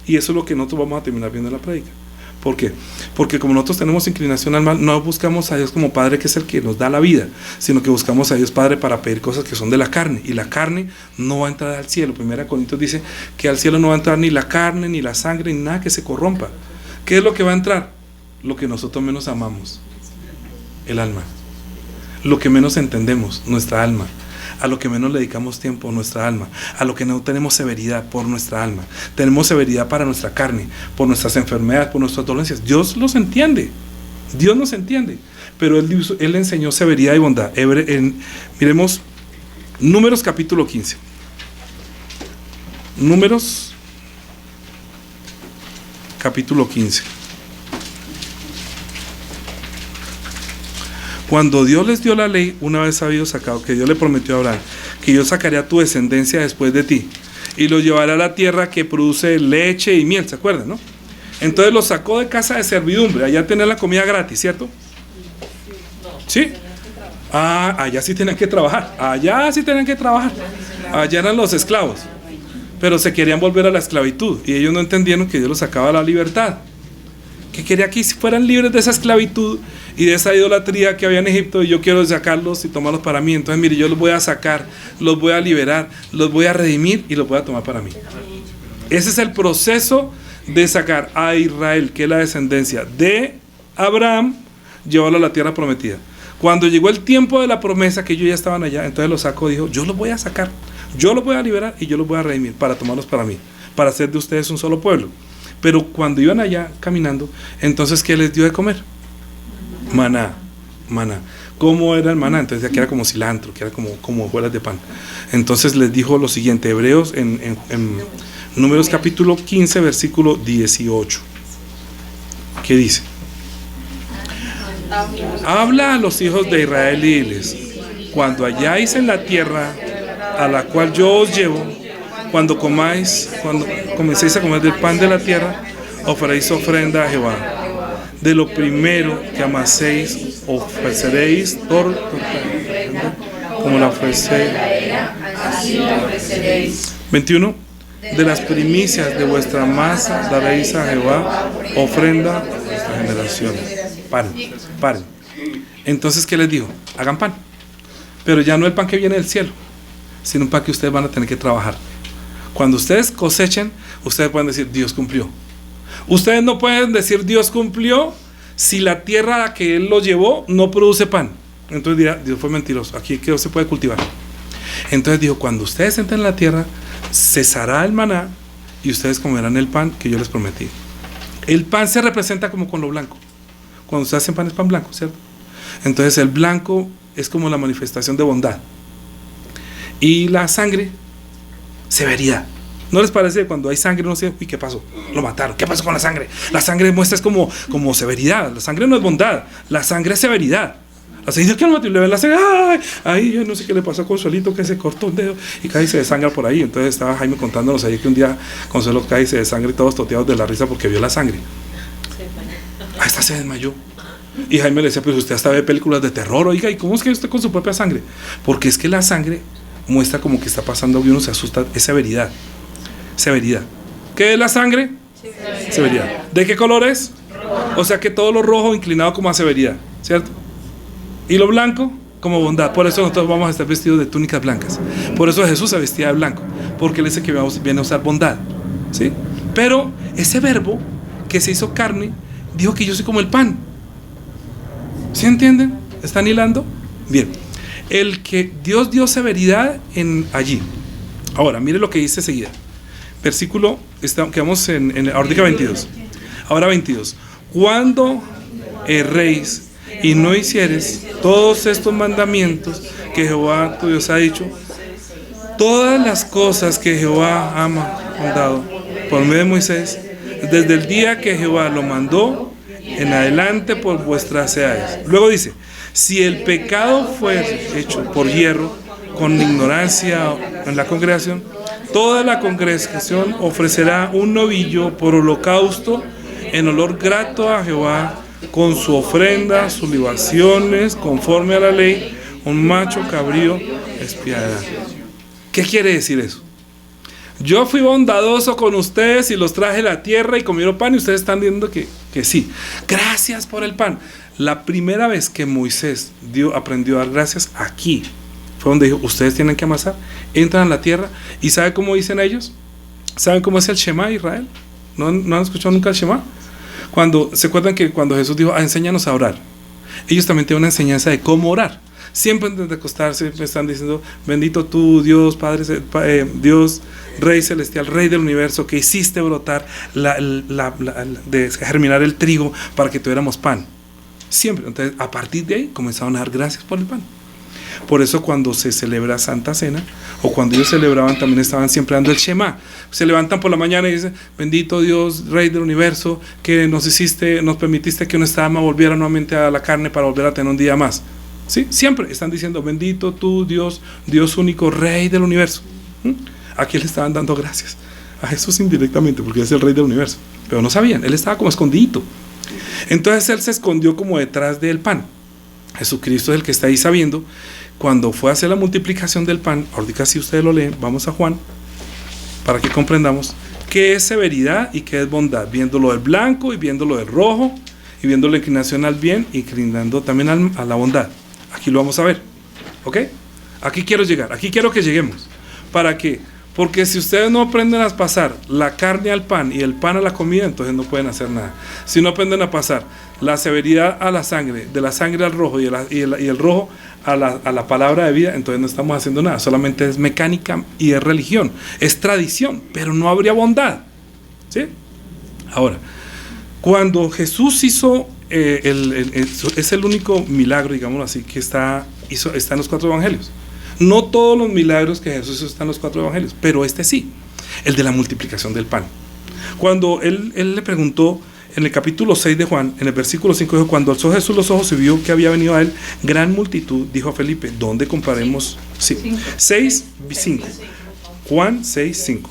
A: y eso es lo que nosotros vamos a terminar viendo en la prédica. ¿Por qué? Porque como nosotros tenemos inclinación al mal, no buscamos a Dios como Padre, que es el que nos da la vida, sino que buscamos a Dios Padre para pedir cosas que son de la carne, y la carne no va a entrar al cielo. 1 Corintios dice que al cielo no va a entrar ni la carne, ni la sangre, ni nada que se corrompa. ¿Qué es lo que va a entrar? Lo que nosotros menos amamos, el alma. Lo que menos entendemos, nuestra alma. A lo que menos le dedicamos tiempo, nuestra alma. A lo que no tenemos severidad, por nuestra alma. Tenemos severidad para nuestra carne, por nuestras enfermedades, por nuestras dolencias. Dios los entiende. Dios nos entiende. Pero Él enseñó severidad y bondad. Miremos Números capítulo 15. Números capítulo 15. Cuando Dios les dio la ley, una vez habido sacado, que Dios le prometió a Abraham, que yo sacaré a tu descendencia después de ti, y los llevaré a la tierra que produce leche y miel, ¿se acuerdan, no? Entonces los sacó de casa de servidumbre, allá tenían la comida gratis, ¿cierto? ¿Sí? Ah, allá sí tenían que trabajar, allá sí tenían que trabajar, allá eran los esclavos, pero se querían volver a la esclavitud, y ellos no entendieron que Dios los sacaba a la libertad, que quería que fueran libres de esa esclavitud y de esa idolatría que había en Egipto, y yo quiero sacarlos y tomarlos para mí. Entonces mire, yo los voy a sacar, los voy a liberar, los voy a redimir y los voy a tomar para mí. Ese es el proceso de sacar a Israel, que es la descendencia de Abraham, llevarlo a la tierra prometida. Cuando llegó el tiempo de la promesa, que ellos ya estaban allá, entonces los sacó, dijo, yo los voy a sacar, yo los voy a liberar y yo los voy a redimir para tomarlos para mí, para hacer de ustedes un solo pueblo. Pero cuando iban allá caminando, entonces ¿qué les dio de comer? Maná, maná. ¿Cómo era el maná? Entonces aquí era como cilantro, que era como hojuelas de pan. Entonces les dijo lo siguiente, Hebreos en Números capítulo 15, versículo 18. ¿Qué dice? Habla a los hijos de Israel y diles, cuando halláis en la tierra a la cual yo os llevo, cuando comencéis a comer del pan de la tierra, ofrecéis ofrenda a Jehová. De lo primero que amaséis, ofreceréis como la ofreceréis. 21. De las primicias de vuestra masa daréis a Jehová ofrenda a vuestras generaciones. Paren. Entonces, ¿qué les dijo? Hagan pan. Pero ya no el pan que viene del cielo, sino un pan que ustedes van a tener que trabajar. Cuando ustedes cosechen, ustedes pueden decir, Dios cumplió. Ustedes no pueden decir, Dios cumplió, si la tierra a la que Él lo llevó no produce pan. Entonces dirá, Dios fue mentiroso, aquí que no se puede cultivar. Entonces dijo, cuando ustedes entren en la tierra, cesará el maná y ustedes comerán el pan que yo les prometí. El pan se representa como con lo blanco. Cuando ustedes hacen pan es pan blanco, ¿cierto? Entonces el blanco es como la manifestación de bondad. Y la sangre, severidad. ¿No les parece que cuando hay sangre uno dice, uy, ¿qué pasó? Lo mataron. ¿Qué pasó con la sangre? La sangre muestra es como severidad. La sangre no es bondad, la sangre es severidad. La sangre dice que no mató y le ven la sangre. ¡Ay! Ahí yo no sé qué le pasó a Consuelito, que se cortó un dedo y casi se desangra por ahí. Entonces estaba Jaime contándonos ahí que un día Consuelo cae y se desangra y todos toteados de la risa porque vio la sangre. Esta se desmayó. Y Jaime le decía, pues usted hasta ve películas de terror, oiga, ¿y cómo es que usted con su propia sangre? Porque es que la sangre muestra como que está pasando algo y uno se asusta, es severidad. Severidad. ¿Qué es la sangre? Severidad. ¿De qué color es? Rojo. O sea que todo lo rojo inclinado como a severidad, ¿cierto? Y lo blanco como bondad. Por eso nosotros vamos a estar vestidos de túnicas blancas. Por eso Jesús se vestía de blanco, porque Él dice que viene a usar bondad, ¿sí? Pero ese verbo que se hizo carne dijo que yo soy como el pan. ¿Sí entienden? ¿Están hilando? Bien. El que Dios dio severidad allí. Ahora, mire lo que dice seguida. Versículo, quedamos en ahorita 22. Ahora 22. Cuando erréis y no hicieres todos estos mandamientos que Jehová tu Dios ha dicho, todas las cosas que Jehová ha mandado por medio de Moisés, desde el día que Jehová lo mandó en adelante por vuestras edades. Luego dice, si el pecado fue hecho por hierro, con ignorancia en la congregación, toda la congregación ofrecerá un novillo por holocausto en olor grato a Jehová, con su ofrenda, sus libaciones, conforme a la ley, un macho cabrío expiará. ¿Qué quiere decir eso? Yo fui bondadoso con ustedes y los traje a la tierra y comieron pan y ustedes están diciendo que sí. Gracias por el pan. La primera vez que Moisés aprendió a dar gracias aquí fue donde dijo, ustedes tienen que amasar, entran a la tierra y ¿sabe cómo dicen ellos? ¿Saben cómo es el Shema de Israel? ¿No han escuchado nunca el Shema? ¿Se acuerdan que cuando Jesús dijo, enséñanos a orar? Ellos también tienen una enseñanza de cómo orar. Siempre antes de acostarse están diciendo, bendito tú, Dios, Padre, Dios, Rey Celestial, Rey del Universo, que hiciste brotar, de germinar el trigo para que tuviéramos pan. Siempre. Entonces, a partir de ahí, comenzaron a dar gracias por el pan. Por eso cuando se celebra Santa Cena, o cuando ellos celebraban, también estaban siempre dando el Shema. Se levantan por la mañana y dicen: bendito Dios, Rey del universo, que nos permitiste que nuestra alma volviera nuevamente a la carne para volver a tener un día más. ¿Sí? Siempre están diciendo: bendito tú, Dios, Dios único, Rey del universo. Aquí le estaban dando gracias a Jesús indirectamente, porque es el Rey del universo, pero no sabían, él estaba como escondidito. Entonces él se escondió como detrás del pan. Jesucristo es el que está ahí sabiendo. Cuando fue a hacer la multiplicación del pan, ahorita si ustedes lo leen, vamos a Juan, para que comprendamos qué es severidad y qué es bondad, viendo lo del blanco y viendo lo del rojo, y viendo la inclinación al bien y inclinando también a la bondad. Aquí lo vamos a ver, ¿ok? Aquí quiero llegar, aquí quiero que lleguemos. ¿Para qué? Porque si ustedes no aprenden a pasar la carne al pan y el pan a la comida, entonces no pueden hacer nada. Si no aprenden a pasar la severidad a la sangre, de la sangre al rojo y el rojo a la palabra de vida, entonces no estamos haciendo nada. Solamente es mecánica y es religión, es tradición, pero no habría bondad, ¿sí? Ahora, cuando Jesús hizo, es el único milagro, digámoslo así, que está en los 4 evangelios. No todos los milagros que Jesús hizo están en los 4 evangelios, pero este sí, el de la multiplicación del pan. Cuando él le preguntó en el capítulo 6 de Juan, en el versículo 5, dijo: cuando alzó Jesús los ojos y vio que había venido a él gran multitud, dijo a Felipe: ¿dónde compraremos? Sí. 6, 5. Juan 6, 5.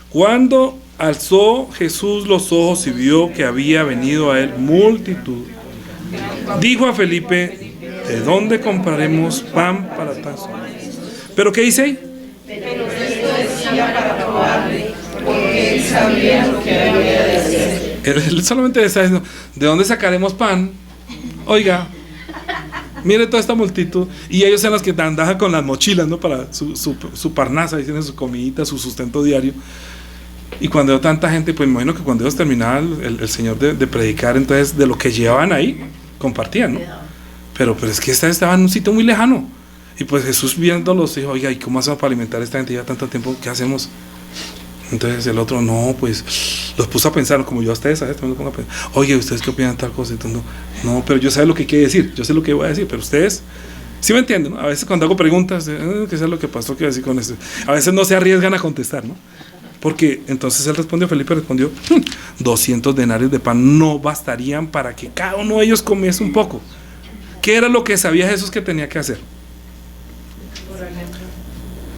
A: Cuando alzó Jesús los ojos y vio que había venido a él multitud, dijo a Felipe: ¿de dónde compraremos pan para tantos? ¿Pero qué dice ahí?
B: Pero esto decía para probarle, porque él sabía lo que había de hacer.
A: Él solamente está diciendo: ¿de dónde sacaremos pan? Oiga, mire toda esta multitud. Y ellos son los que andaban con las mochilas, ¿no? Para su parnasa, tienen su comidita, su sustento diario. Y cuando veo tanta gente, pues me imagino que cuando ellos terminaban el Señor de predicar, entonces de lo que llevaban ahí, compartían, ¿no? Pero es que estaban en un sitio muy lejano. Y pues Jesús viéndolos dijo: oiga, ¿y cómo hacemos para alimentar a esta gente ya tanto tiempo? ¿Qué hacemos? Entonces el otro: no, pues los puso a pensar, como yo a ustedes, ¿sabes? También los pongo a pensar: oye, ¿ustedes qué opinan de tal cosa? Entonces, no, pero yo sé lo que quiere decir, yo sé lo que voy a decir, pero ustedes, ¿sí me entienden, no? A veces cuando hago preguntas, ¿qué es lo que pasó? ¿Qué decir con esto? A veces no se arriesgan a contestar, ¿no? Porque entonces él respondió, Felipe respondió: 200 denarios de pan no bastarían para que cada uno de ellos comiese un poco. ¿Qué era lo que sabía Jesús que tenía que hacer?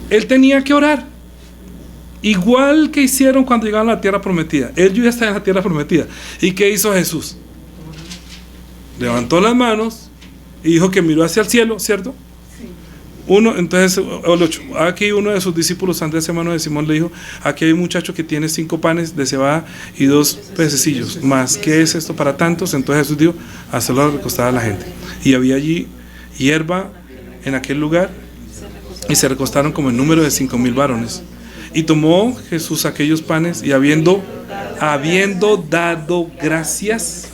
A: Él tenía que orar. Igual que hicieron cuando llegaron a la tierra prometida. Él ya está en la tierra prometida. ¿Y qué hizo Jesús? Levantó las manos y dijo que miró hacia el cielo, ¿cierto? Entonces, el 8. Aquí uno de sus discípulos, Andrés, hermano de Simón, le dijo: aquí hay un muchacho que tiene 5 panes de cebada y 2 pececillos. Más, ¿qué es esto para tantos? Entonces Jesús dijo: hacerlo recostar a la gente. Y había allí hierba en aquel lugar, y se recostaron como el número de 5,000 varones. Y tomó Jesús aquellos panes, y habiendo dado gracias,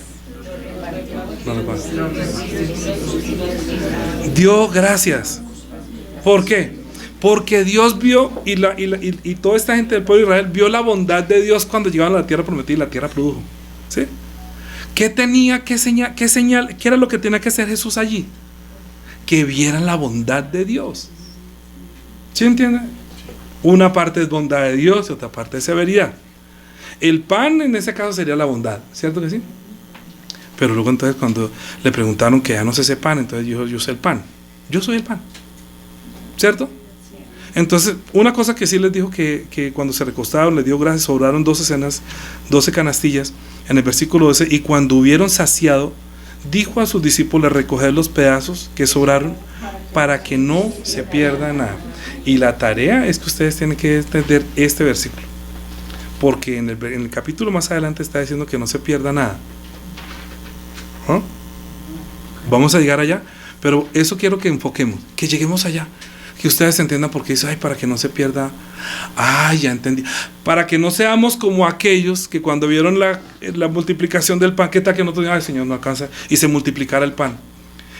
A: dio gracias. ¿Por qué? Porque Dios vio, y toda esta gente del pueblo de Israel vio la bondad de Dios cuando llegaron a la tierra prometida y la tierra produjo. ¿Sí? ¿Qué tenía que señal? ¿Qué era lo que tenía que hacer Jesús allí? Que vieran la bondad de Dios. ¿Sí entienden? Una parte es bondad de Dios y otra parte es severidad. El pan en ese caso sería la bondad, ¿cierto que sí? Pero luego entonces cuando le preguntaron que ya no sé ese pan, entonces dijo: yo sé el pan, yo soy el pan, ¿cierto? Entonces una cosa que sí les dijo, que cuando se recostaron le dio gracias, sobraron 12 canastillas. En el versículo 12: y cuando hubieron saciado, dijo a sus discípulos: recoger los pedazos que sobraron para que no se pierda nada. Y la tarea es que ustedes tienen que entender este versículo, porque en el capítulo más adelante está diciendo que no se pierda nada. ¿Ah? Vamos a llegar allá, pero eso quiero que enfoquemos, que lleguemos allá, que ustedes entiendan por qué dice: ay, para que no se pierda. Ay, ya entendí. Para que no seamos como aquellos que cuando vieron la multiplicación del pan, ¿qué tal que nosotros? Ay, Señor, no alcanza, y se multiplicara el pan.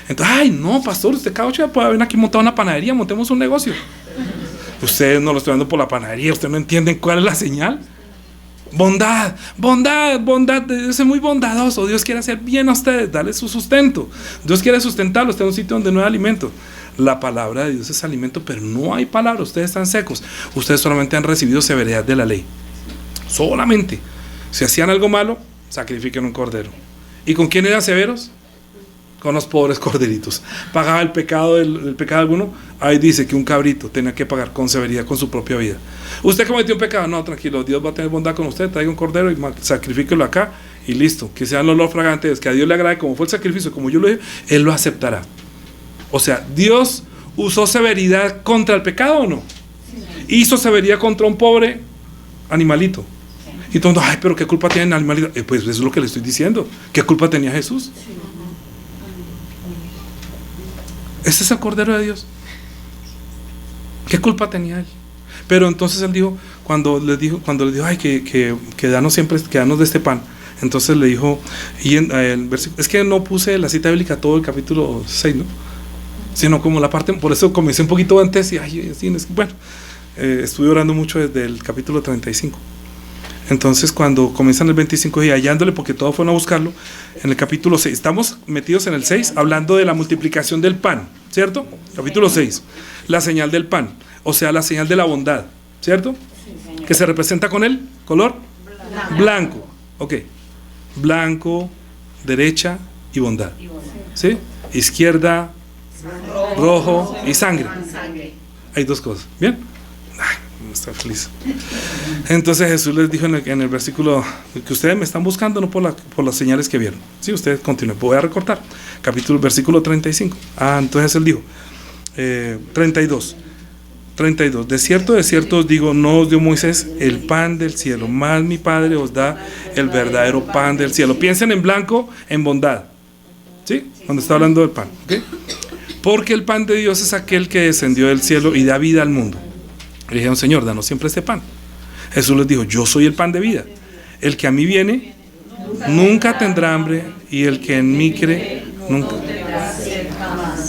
A: Entonces, ay, no, pastor, usted cada 8 días puede haber aquí montado una panadería, montemos un negocio. Ustedes no lo están dando por la panadería, ustedes no entienden cuál es la señal. Bondad, bondad, bondad. Dios es muy bondadoso. Dios quiere hacer bien a ustedes, darle su sustento. Dios quiere sustentarlos, está en un sitio donde no hay alimento. La palabra de Dios es alimento, pero no hay palabra. Ustedes están secos. Ustedes solamente han recibido severidad de la ley. Solamente. Si hacían algo malo, sacrifiquen un cordero. ¿Y con quién eran severos? Con los pobres corderitos. Pagaba el pecado del pecado alguno. Ahí dice que un cabrito tenía que pagar con severidad con su propia vida. Usted cometió un pecado, no, tranquilo, Dios va a tener bondad con usted. Traiga un cordero y sacrifíquelo acá y listo. Que sea el olor fragante, que a Dios le agrade, como fue el sacrificio, como yo lo dije, Él lo aceptará. O sea, Dios usó severidad contra el pecado, ¿o no? Hizo severidad contra un pobre animalito. Y todo el mundo, ay, pero ¿qué culpa tiene el animalito? Pues eso es lo que le estoy diciendo. ¿Qué culpa tenía Jesús? Ese es el Cordero de Dios. ¿Qué culpa tenía él? Pero entonces él dijo, cuando les dijo, ay, que danos siempre, que danos de este pan. Entonces le dijo, y en el versículo, es que no puse la cita bíblica todo el capítulo 6, ¿no? Sino como la parte, por eso comencé un poquito antes y ay, sí, bueno, estuve orando mucho desde el capítulo 35. Entonces cuando comienzan el 25 y hallándole, porque todos fueron a buscarlo, en el capítulo 6, estamos metidos en el 6 hablando de la multiplicación del pan, ¿cierto? Capítulo 6, la señal del pan, o sea, la señal de la bondad, ¿cierto? Que se representa con el color blanco, ok, blanco, derecha y bondad, ¿sí? Izquierda, rojo y sangre. Hay dos cosas, ¿bien? Ay, está feliz. Entonces Jesús les dijo en el versículo que ustedes me están buscando no por las señales que vieron. Sí, ustedes continúen. Voy a recortar. Versículo 35. Entonces él dijo 32. De cierto os digo, no os dio Moisés el pan del cielo, más mi Padre os da el verdadero pan del cielo. Piensen en blanco, en bondad. ¿Sí? Cuando está hablando del pan. ¿Okay? Porque el pan de Dios es aquel que descendió del cielo y da vida al mundo. Le dijeron, Señor, danos siempre este pan. Jesús les dijo, yo soy el pan de vida. El que a mí viene nunca tendrá hambre, y el que en mí cree nunca.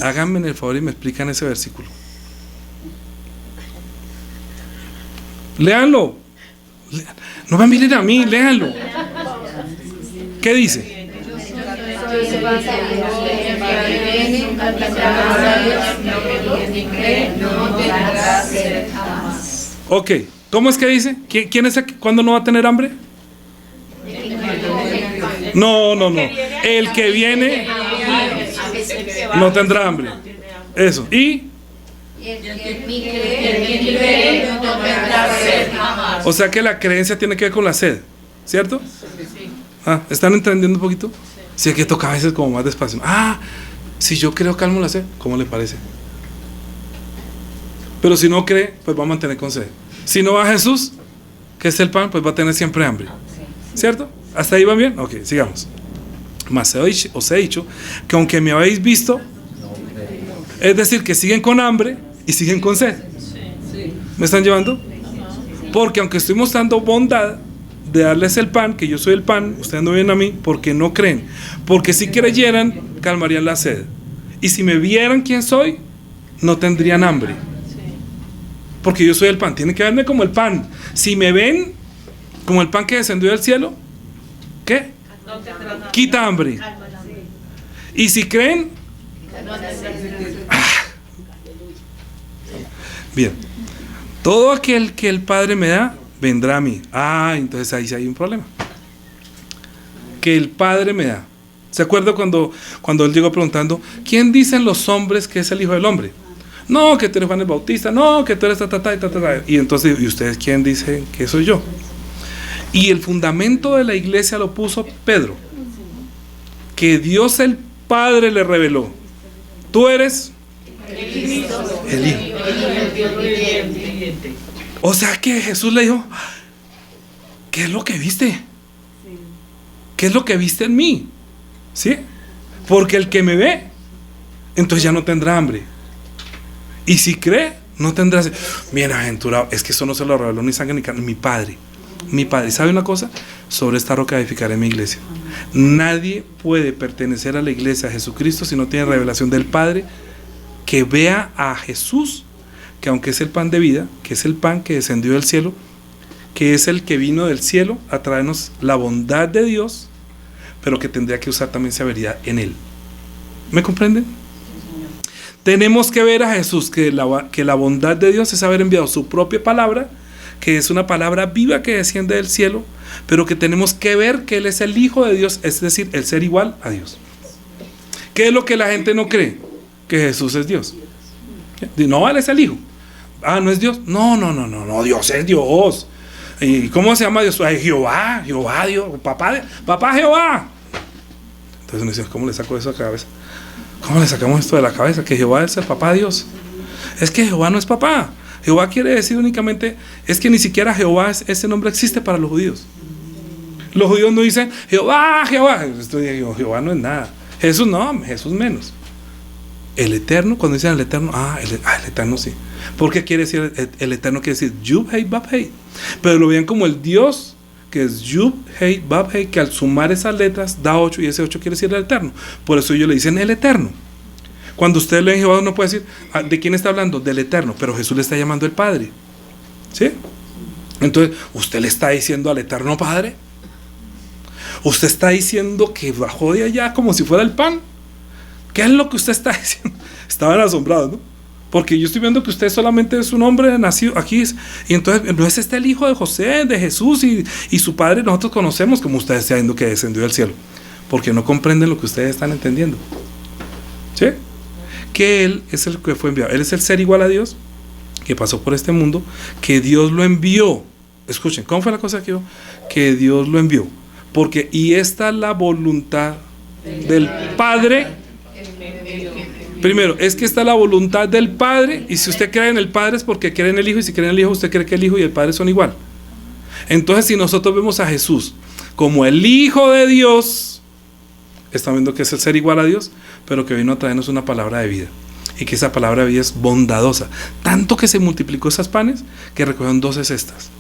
A: Háganme el favor y me explican ese versículo. Léanlo. No me miren a mí, léanlo. ¿Qué dice? Ok, ¿cómo es que dice? ¿Quién es el que cuándo no va a tener hambre? No. El que viene no tendrá hambre. Eso. ¿Y? O sea que la creencia tiene que ver con la sed, ¿cierto? ¿Están entendiendo un poquito? Si hay que tocar a veces como más despacio. Si yo creo, calmo la sed. ¿Cómo le parece? Pero si no cree, pues va a mantener con sed. Si no va a Jesús, que es el pan, pues va a tener siempre hambre. ¿Cierto? ¿Hasta ahí van bien? Ok, sigamos. Mas os he dicho que aunque me habéis visto, es decir, que siguen con hambre y siguen con sed. ¿Me están llevando? Porque aunque estoy mostrando bondad de darles el pan, que yo soy el pan, ustedes no vienen a mí porque no creen. Porque si creyeran, calmarían la sed. Y si me vieran quién soy, no tendrían hambre. Porque yo soy el pan, tienen que verme como el pan. Si me ven como el pan que descendió del cielo, ¿qué? Quita hambre. Y si creen, bien, todo aquel que el Padre me da, vendrá a mí. Entonces ahí sí hay un problema. Que el Padre me da. ¿Se acuerda cuando él llegó preguntando, ¿quién dicen los hombres que es el Hijo del Hombre? No, que tú eres Juan el Bautista, no, que tú eres y entonces, ¿y ustedes quién dicen que soy yo? Y el fundamento de la iglesia lo puso Pedro, que Dios el Padre le reveló. Tú eres el Hijo. O sea que Jesús le dijo, ¿qué es lo que viste? ¿Qué es lo que viste en mí? ¿Sí? Porque el que me ve, entonces ya no tendrá hambre. Y si cree, no tendrá sed. Bienaventurado, es que eso no se lo reveló ni sangre ni carne, mi Padre. Mi Padre, ¿sabe una cosa? Sobre esta roca edificaré mi iglesia. Nadie puede pertenecer a la iglesia de Jesucristo si no tiene revelación del Padre, que vea a Jesús, que aunque es el pan de vida, que es el pan que descendió del cielo, que es el que vino del cielo a traernos la bondad de Dios, pero que tendría que usar también severidad en Él. ¿Me comprenden? Tenemos que ver a Jesús, que la bondad de Dios es haber enviado su propia palabra, que es una palabra viva que desciende del cielo, pero que tenemos que ver que Él es el Hijo de Dios, es decir, el ser igual a Dios. ¿Qué es lo que la gente no cree? Que Jesús es Dios. No, Él es el Hijo. Ah, ¿no es Dios? No, Dios es Dios. ¿Y cómo se llama Dios? Ay, Jehová, Dios, papá Jehová. Entonces uno dice, ¿cómo le saco eso a la cabeza? ¿Cómo le sacamos esto de la cabeza? Que Jehová es el papá de Dios. Es que Jehová no es papá. Jehová quiere decir únicamente, es que ni siquiera Jehová, ese nombre existe para los judíos. Los judíos no dicen, Jehová. Jehová no es nada. Jesús no, Jesús menos. El Eterno, cuando dicen el Eterno, el Eterno sí. Porque quiere decir, el Eterno quiere decir Yud, Hei, Bab, Hei. Pero lo vean como el Dios, que es Yud, Hei, Bab, Hei, que al sumar esas letras da 8 y ese 8 quiere decir el Eterno. Por eso ellos le dicen el Eterno. Cuando usted lee Jehová no puede decir, ¿de quién está hablando? Del Eterno, pero Jesús le está llamando el Padre. ¿Sí? Entonces, ¿usted le está diciendo al Eterno Padre? ¿Usted está diciendo que bajó de allá como si fuera el pan? ¿Qué es lo que usted está diciendo? Estaban asombrados, ¿no? Porque yo estoy viendo que usted solamente es un hombre nacido aquí, y entonces no es el hijo de José, de Jesús, y su padre nosotros conocemos, como usted está diciendo que descendió del cielo, porque no comprenden lo que ustedes están entendiendo. ¿Sí? Que Él es el que fue enviado. Él es el ser igual a Dios, que pasó por este mundo, que Dios lo envió. Escuchen, ¿cómo fue la cosa que Dios lo envió? Porque, y esta es la voluntad del Padre. Primero, es que esta es la voluntad del Padre, y si usted cree en el Padre es porque cree en el Hijo, y si cree en el Hijo, usted cree que el Hijo y el Padre son igual. Entonces, si nosotros vemos a Jesús como el Hijo de Dios, estamos viendo que es el ser igual a Dios, pero que vino a traernos una palabra de vida, y que esa palabra de vida es bondadosa, tanto que se multiplicó esas panes que recogieron 12 cestas.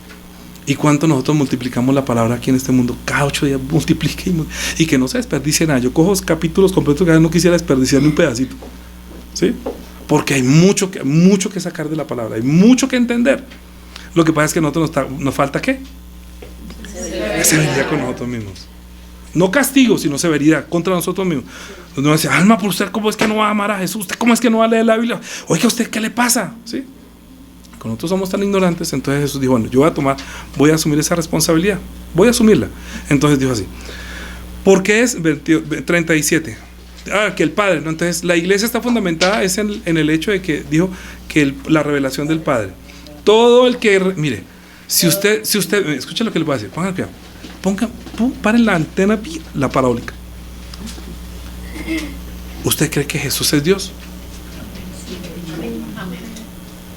A: ¿Y cuánto nosotros multiplicamos la palabra aquí en este mundo? Cada 8 días multiplique y que no se desperdicie nada. Yo cojo capítulos completos que no quisiera desperdiciar ni un pedacito, ¿sí? Porque hay mucho que sacar de la palabra, hay mucho que entender. Lo que pasa es que a nosotros nos falta ¿qué? Severidad con nosotros mismos. No castigo, sino severidad contra nosotros mismos. Nos dice, alma, por usted, ¿cómo es que no va a amar a Jesús? ¿Usted cómo es que no va a leer la Biblia? Oiga, ¿a usted qué le pasa? ¿Sí? Con nosotros somos tan ignorantes. Entonces Jesús dijo, bueno, yo voy a asumir esa responsabilidad, voy a asumirla. Entonces dijo así, ¿por qué es 37? Que el Padre, ¿no? Entonces la iglesia está fundamentada es en el hecho de que dijo que la revelación del Padre. Todo el que, mire, si usted, escucha lo que le voy a decir, pongan cuidado, paren la antena, la parabólica. ¿Usted cree que Jesús es Dios?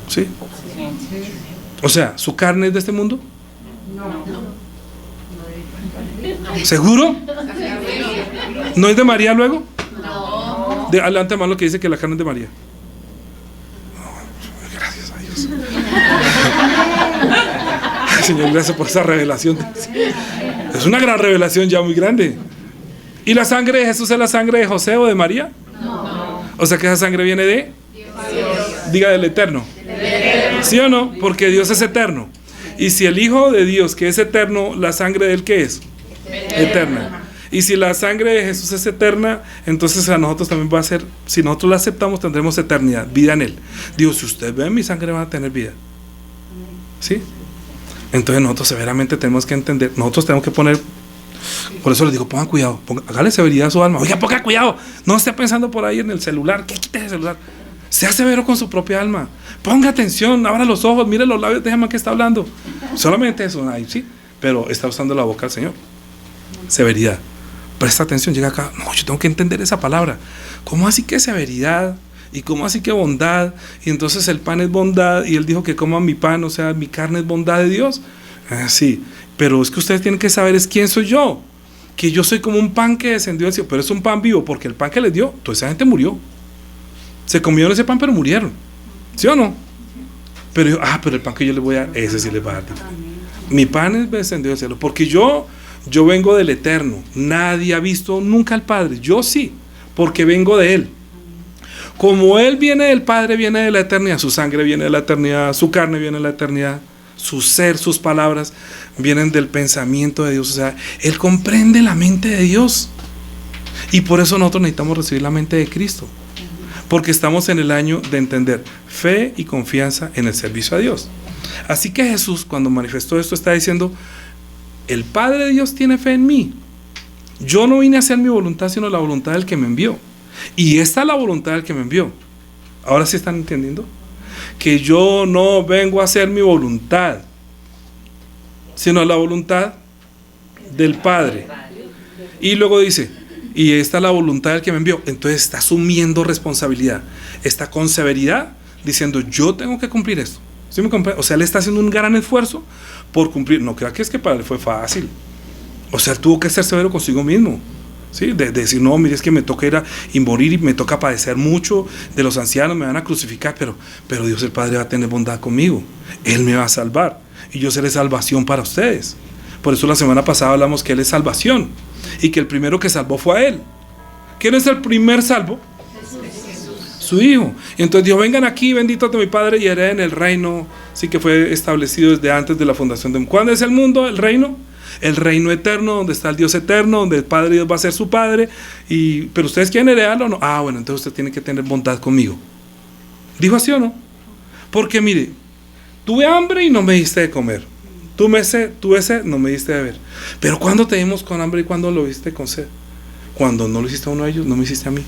A: ¿Sí? O sea, ¿su carne es de este mundo? ¿Seguro? ¿No es de María luego? Adelante más lo que dice que la carne es de María. Gracias a Dios. Ay, Señor, gracias por esa revelación. Es una gran revelación ya muy grande. ¿Y la sangre de Jesús es la sangre de José o de María? No. O sea que esa sangre viene de Dios. Diga, del Eterno. ¿Sí o no? Porque Dios es eterno. Y si el Hijo de Dios, que es eterno, la sangre de Él, ¿qué es? Eterna. Y si la sangre de Jesús es eterna, entonces a nosotros también va a ser, si nosotros la aceptamos, tendremos eternidad, vida en Él. Digo, si ustedes ven mi sangre, van a tener vida. ¿Sí? Entonces nosotros severamente tenemos que entender, nosotros tenemos que poner, por eso les digo, pongan cuidado, hágale severidad a su alma. Oiga, ponga cuidado, no esté pensando por ahí en el celular, que quite el celular. Sea severo con su propia alma. Ponga atención, abra los ojos, mire los labios, déjame que está hablando. Solamente eso, ahí sí, pero está usando la boca al Señor. Severidad. Presta atención, llega acá. No, yo tengo que entender esa palabra. ¿Cómo así que severidad? ¿Y cómo así que bondad? Y entonces el pan es bondad. Y Él dijo que coman mi pan, o sea, mi carne es bondad de Dios. Sí, pero es que ustedes tienen que saber es quién soy yo. Que yo soy como un pan que descendió del cielo, pero es un pan vivo, porque el pan que les dio, toda esa gente murió. Se comieron ese pan, pero murieron. ¿Sí o no? Pero yo, pero el pan que yo les voy a dar, ese sí les va a dar. Mi pan es descendido del cielo, porque yo vengo del Eterno. Nadie ha visto nunca al Padre. Yo sí, porque vengo de Él. Como Él viene del Padre, viene de la eternidad. Su sangre viene de la eternidad, su carne viene de la eternidad, su ser, sus palabras, vienen del pensamiento de Dios. O sea, Él comprende la mente de Dios. Y por eso nosotros necesitamos recibir la mente de Cristo. Porque estamos en el año de entender fe y confianza en el servicio a Dios. Así que Jesús, cuando manifestó esto, está diciendo: el Padre de Dios tiene fe en mí. Yo no vine a hacer mi voluntad, sino la voluntad del que me envió. Y esta es la voluntad del que me envió. ¿Ahora sí están entendiendo? Que yo no vengo a hacer mi voluntad, sino la voluntad del Padre. Y luego dice: y esta es la voluntad del que me envió. Entonces está asumiendo responsabilidad. Está con severidad diciendo: yo tengo que cumplir esto. ¿Sí me comprende? O sea, él está haciendo un gran esfuerzo por cumplir. No crea que es que para él fue fácil. O sea, él tuvo que ser severo consigo mismo. ¿Sí? De decir: no, mire, es que me toca ir y morir y me toca padecer mucho de los ancianos, me van a crucificar, pero Dios el Padre va a tener bondad conmigo. Él me va a salvar y yo seré salvación para ustedes. Por eso la semana pasada hablamos que Él es salvación y que el primero que salvó fue a Él. ¿Quién es el primer salvo? Su Hijo. Y entonces dijo: vengan aquí, benditos de mi Padre, y hereden el reino, sí, que fue establecido desde antes de la fundación del mundo. ¿Cuándo es el mundo? El reino. El reino eterno, donde está el Dios eterno, donde el Padre Dios va a ser su Padre. Pero ustedes quieren heredarlo o no. Ah, bueno, entonces usted tiene que tener bondad conmigo. ¿Dijo así o no? Porque mire, tuve hambre y no me diste de comer. Tuve sed, no me diste de beber. Pero ¿cuándo te dimos con hambre y cuándo lo viste con sed? Cuando no lo hiciste a uno de ellos, no me hiciste a mí.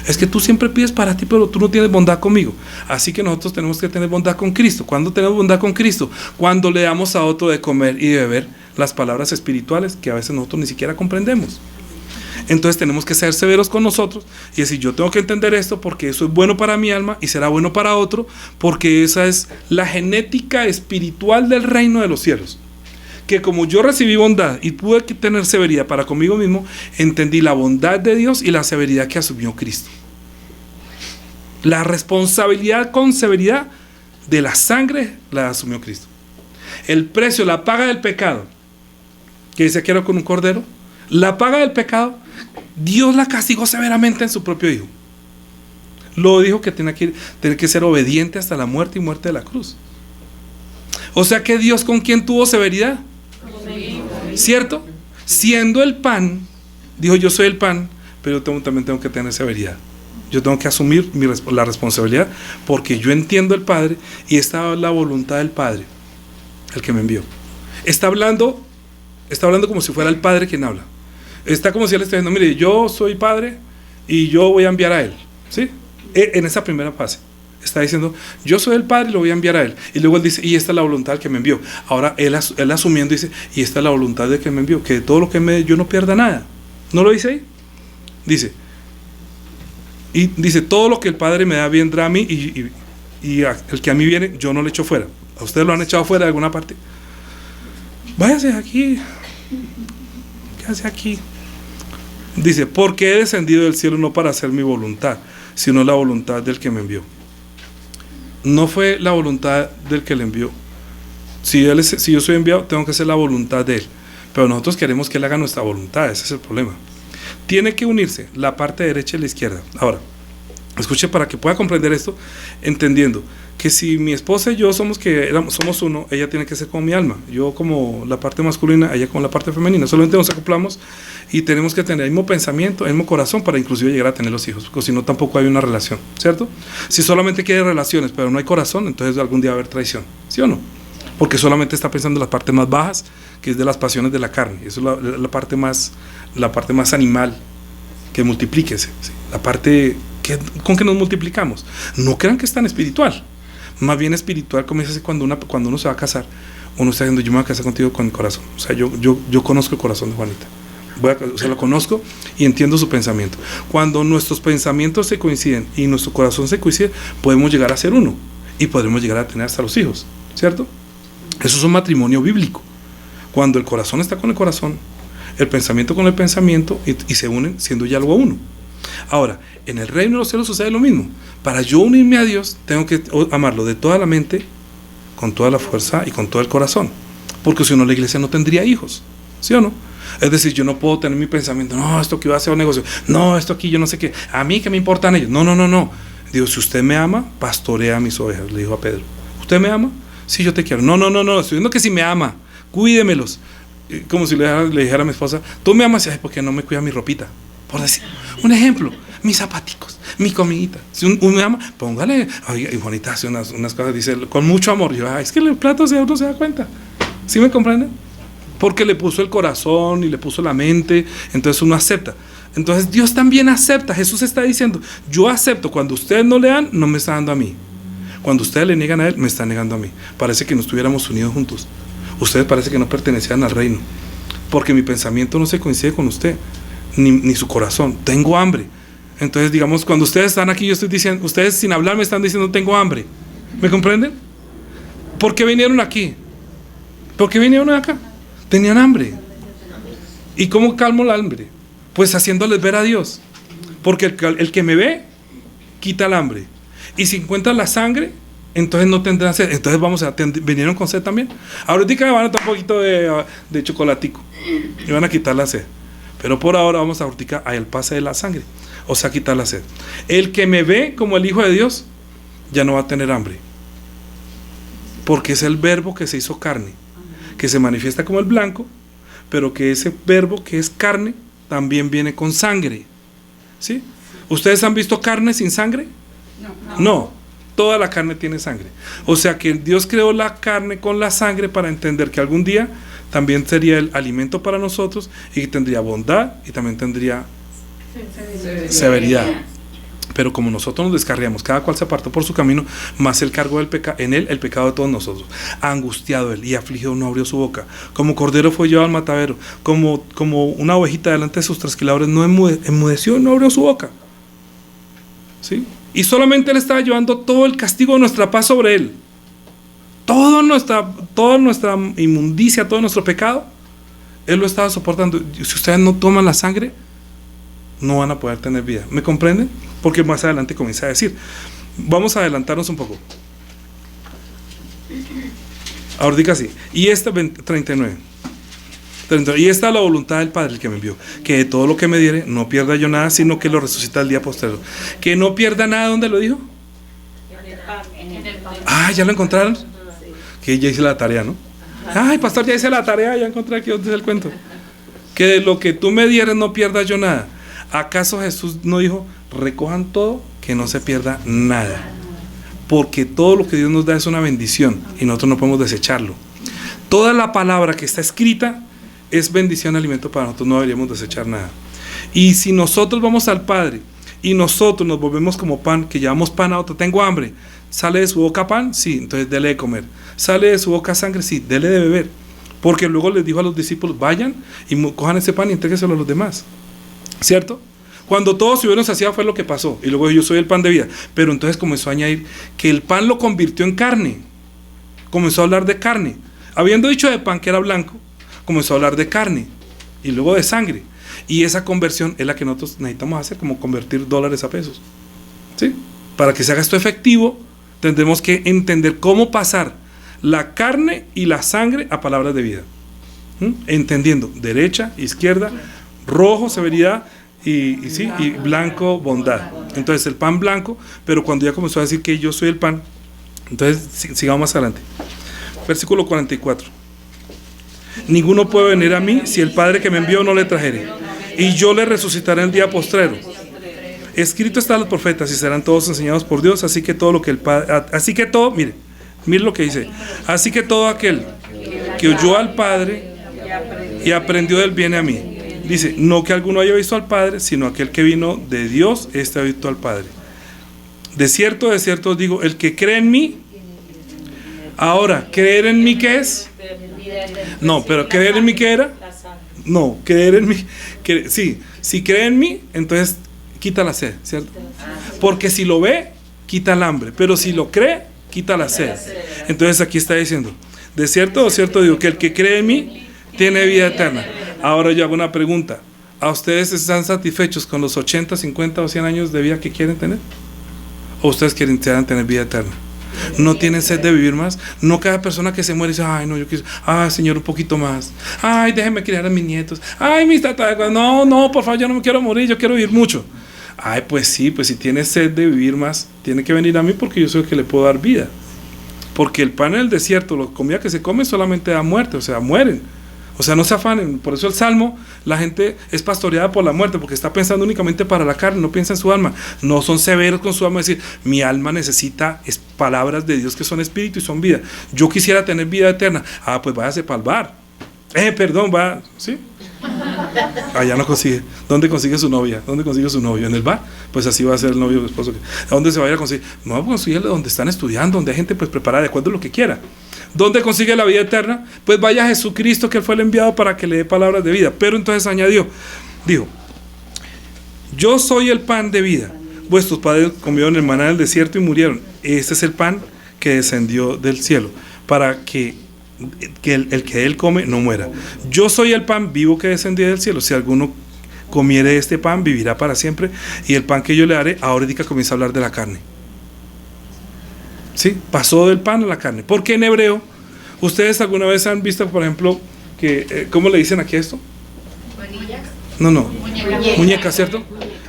A: Es que tú siempre pides para ti, pero tú no tienes bondad conmigo. Así que nosotros tenemos que tener bondad con Cristo. ¿Cuándo tenemos bondad con Cristo? Cuando le damos a otro de comer y de beber las palabras espirituales que a veces nosotros ni siquiera comprendemos. Entonces tenemos que ser severos con nosotros y decir: yo tengo que entender esto porque eso es bueno para mi alma y será bueno para otro, porque esa es la genética espiritual del reino de los cielos. Que como yo recibí bondad y pude tener severidad para conmigo mismo, entendí la bondad de Dios y la severidad que asumió Cristo. La responsabilidad con severidad de la sangre la asumió Cristo. El precio, la paga del pecado, que dice que era con un cordero, la paga del pecado, Dios la castigó severamente en su propio Hijo. Lo dijo que tenía que ser obediente hasta la muerte y muerte de la cruz. O sea que Dios, ¿con quién tuvo severidad? ¿Cierto? Siendo el pan, dijo: yo soy el pan, pero yo también tengo que tener severidad. Yo tengo que asumir la responsabilidad porque yo entiendo el Padre y esta es la voluntad del Padre, el que me envió. Está hablando como si fuera el Padre quien habla. Está como si él esté diciendo: mire, yo soy Padre y yo voy a enviar a Él. ¿Sí? En esa primera fase está diciendo: yo soy el Padre y lo voy a enviar a Él. Y luego él dice: y esta es la voluntad del que me envió. Ahora él asumiendo dice: y esta es la voluntad del que me envió, que de todo lo que me dé yo no pierda nada. ¿No lo dice ahí? Dice: todo lo que el Padre me da vendrá a mí, y el que a mí viene yo no le echo fuera. ¿A ustedes lo han echado fuera de alguna parte? Váyase aquí. ¿Qué hace aquí? Dice: porque he descendido del cielo no para hacer mi voluntad, sino la voluntad del que me envió. No fue la voluntad del que le envió. Si yo soy enviado, tengo que hacer la voluntad de Él. Pero nosotros queremos que Él haga nuestra voluntad. Ese es el problema. Tiene que unirse la parte derecha y la izquierda. Ahora, escuche para que pueda comprender esto, entendiendo que si mi esposa y yo somos uno, ella tiene que ser como mi alma, yo como la parte masculina, ella como la parte femenina. Solamente nos acoplamos y tenemos que tener el mismo pensamiento, el mismo corazón para inclusive llegar a tener los hijos, porque si no tampoco hay una relación, ¿cierto? Si solamente quiere relaciones pero no hay corazón, entonces algún día va a haber traición, ¿sí o no? Porque solamente está pensando en las partes más bajas, que es de las pasiones de la carne. Eso es la parte más animal, que multiplíquese, ¿sí? La parte con que nos multiplicamos. No crean que es tan espiritual. Más bien espiritual comienza cuando uno se va a casar. Uno está diciendo: yo me voy a casar contigo con mi corazón. O sea, yo conozco el corazón de Juanita. Lo conozco y entiendo su pensamiento. Cuando nuestros pensamientos se coinciden y nuestro corazón se coincide, podemos llegar a ser uno y podremos llegar a tener hasta los hijos, ¿cierto? Eso es un matrimonio bíblico. Cuando el corazón está con el corazón, el pensamiento con el pensamiento, y se unen siendo ya algo uno. Ahora, en el reino de los cielos sucede lo mismo. Para yo unirme a Dios, tengo que amarlo de toda la mente, con toda la fuerza y con todo el corazón. Porque si no, la iglesia no tendría hijos, ¿sí o no? Es decir, yo no puedo tener mi pensamiento: no, esto que iba a ser un negocio, no, esto aquí yo no sé qué, a mí que me importan ellos. No. Digo: si usted me ama, pastorea mis ovejas, le dijo a Pedro. ¿Usted me ama? Sí, yo te quiero. No, no, no, no, estoy diciendo que si me ama, cuídemelos. Como si le dijera a mi esposa, tú me amas, ay, ¿por qué no me cuida mi ropita? Por decir, un ejemplo, mis zapaticos, mi comidita. Si uno me ama, póngale. Oiga, y Juanita hace unas cosas, dice, con mucho amor. Yo, ay, es que el plato uno se da cuenta. ¿Sí me comprenden? Porque le puso el corazón y le puso la mente, entonces uno acepta. Entonces Dios también acepta. Jesús está diciendo, yo acepto, cuando ustedes no le dan, no me está dando a mí. Cuando ustedes le niegan a Él, me está negando a mí. Parece que no estuviéramos unidos juntos. Ustedes parece que no pertenecían al reino, porque mi pensamiento no se coincide con usted, ni su corazón. Tengo hambre. Entonces, digamos, cuando ustedes están aquí, yo estoy diciendo, ustedes sin hablar me están diciendo, tengo hambre. ¿Me comprenden? ¿Por qué vinieron aquí? ¿Por qué vinieron acá? Tenían hambre. ¿Y cómo calmo el hambre? Pues haciéndoles ver a Dios. Porque el que me ve, quita el hambre. Y si encuentran la sangre, entonces no tendrán sed. Entonces vinieron con sed también. Ahorita van a tomar un poquito de chocolatico y van a quitar la sed. Pero por ahora vamos a ahorita al pase de la sangre, o sea, quitar la sed. El que me ve como el Hijo de Dios ya no va a tener hambre, porque es el verbo que se hizo carne, que se manifiesta como el blanco, pero que ese verbo que es carne también viene con sangre. ¿Sí? ¿Ustedes han visto carne sin sangre? No, toda la carne tiene sangre. O sea que Dios creó la carne con la sangre para entender que algún día también sería el alimento para nosotros, y que tendría bondad y también tendría severidad. Pero como nosotros nos descarriamos, cada cual se apartó por su camino, más él cargó en él el pecado de todos nosotros. Angustiado él y afligido no abrió su boca. Como cordero fue llevado al matadero, como una ovejita delante de sus trasquiladores no enmudeció, no abrió su boca. ¿Sí? Y solamente Él estaba llevando todo el castigo de nuestra paz sobre Él. Toda nuestra inmundicia, todo nuestro pecado, Él lo estaba soportando. Si ustedes no toman la sangre, no van a poder tener vida. ¿Me comprenden? Porque más adelante comienza a decir. Vamos a adelantarnos un poco. Ahora diga así. Y esta 39. Y esta es la voluntad del Padre, el que me envió, que de todo lo que me diere no pierda yo nada, sino que lo resucita el día postrero. Que no pierda nada. ¿Dónde lo dijo?
C: En el pan.
A: Ah, ¿ya lo encontraron? Que ya hice la tarea, ¿no? Ay, pastor, ya hice la tarea, ya encontré aquí donde es el cuento. Que de lo que tú me dieres no pierda yo nada. ¿Acaso Jesús no dijo, recojan todo, que no se pierda nada? Porque todo lo que Dios nos da es una bendición y nosotros no podemos desecharlo. Toda la palabra que está escrita es bendición, alimento para nosotros, no deberíamos desechar nada. Y si nosotros vamos al Padre y nosotros nos volvemos como pan, que llevamos pan a otro, tengo hambre, ¿sale de su boca pan? Sí, entonces dele de comer. ¿Sale de su boca sangre? Sí, dele de beber. Porque luego les dijo a los discípulos, vayan y cojan ese pan y entrégueselo a los demás. ¿Cierto? Cuando todos se hubieron saciado fue lo que pasó. Y luego yo soy el pan de vida. Pero entonces comenzó a añadir que el pan lo convirtió en carne. Comenzó a hablar de carne. Habiendo dicho de pan que era blanco, comenzó a hablar de carne y luego de sangre. Y esa conversión es la que nosotros necesitamos hacer, como convertir dólares a pesos. ¿Sí? Para que se haga esto efectivo, tendremos que entender cómo pasar la carne y la sangre a palabras de vida. Entendiendo derecha, izquierda, rojo, severidad, y blanco, bondad. Entonces el pan blanco, pero cuando ya comenzó a decir que yo soy el pan, entonces sigamos más adelante. Versículo 44. Ninguno puede venir a mí si el Padre que me envió no le trajere, y yo le resucitaré el día postrero. Escrito está en los profetas y serán todos enseñados por Dios, así que todo lo que el Padre, mire lo que dice, así que todo aquel que oyó al Padre y aprendió del viene a mí. Dice, no que alguno haya visto al Padre, sino aquel que vino de Dios, este ha visto al Padre. De cierto os digo, el que cree en mí. Ahora, ¿creer en mí qué es? No, pero ¿creer en mí qué era? No, creer en mí. Sí, si cree en mí, entonces quita la sed, ¿cierto? Porque si lo ve, quita el hambre, pero si lo cree, quita la sed. Entonces aquí está diciendo, de cierto o cierto digo, que el que cree en mí tiene vida eterna. Ahora yo hago una pregunta, ¿a ustedes están satisfechos con los 80, 50 o 100 años de vida que quieren tener? ¿O ustedes quieren tener vida eterna? ¿No tienen sed de vivir más? No cada persona que se muere dice, ay no, yo quiero, ay Señor, un poquito más, ay déjenme criar a mis nietos, ay mis tataguas, no, por favor, yo no me quiero morir, yo quiero vivir mucho. Ay, pues sí, pues si tiene sed de vivir más, tiene que venir a mí porque yo soy el que le puedo dar vida. porque el pan en el desierto, la comida que se come solamente da muerte, o sea, mueren. O sea, no se afanen. Por eso el Salmo, la gente es pastoreada por la muerte, porque está pensando únicamente para la carne, no piensa en su alma. No son severos con su alma, decir, mi alma necesita palabras de Dios que son espíritu y son vida. Yo quisiera tener vida eterna. Ah, pues váyase para el bar. Perdón, va, ¿sí? Allá no consigue. ¿Dónde consigue su novia? ¿Dónde consigue su novio? ¿En el bar? Pues así va a ser el novio o el esposo. ¿A dónde se va a ir a conseguir? No, pues conseguirle donde están estudiando, donde hay gente pues preparada de acuerdo a lo que quiera. ¿Dónde consigue la vida eterna? Pues vaya a Jesucristo, que Él fue el enviado para que le dé palabras de vida. Pero entonces añadió, dijo, yo soy el pan de vida. Vuestros padres comieron el maná en el desierto y murieron. Este es el pan que descendió del cielo, para que el que él come no muera. Yo soy el pan vivo que descendió del cielo. Si alguno comiere este pan, vivirá para siempre. Y el pan que yo le daré, ahorita comienza a hablar de la carne. ¿Sí? Pasó del pan a la carne. Porque en hebreo, ustedes alguna vez han visto, por ejemplo, que ¿cómo le dicen aquí a esto? No, muñeca, ¿cierto?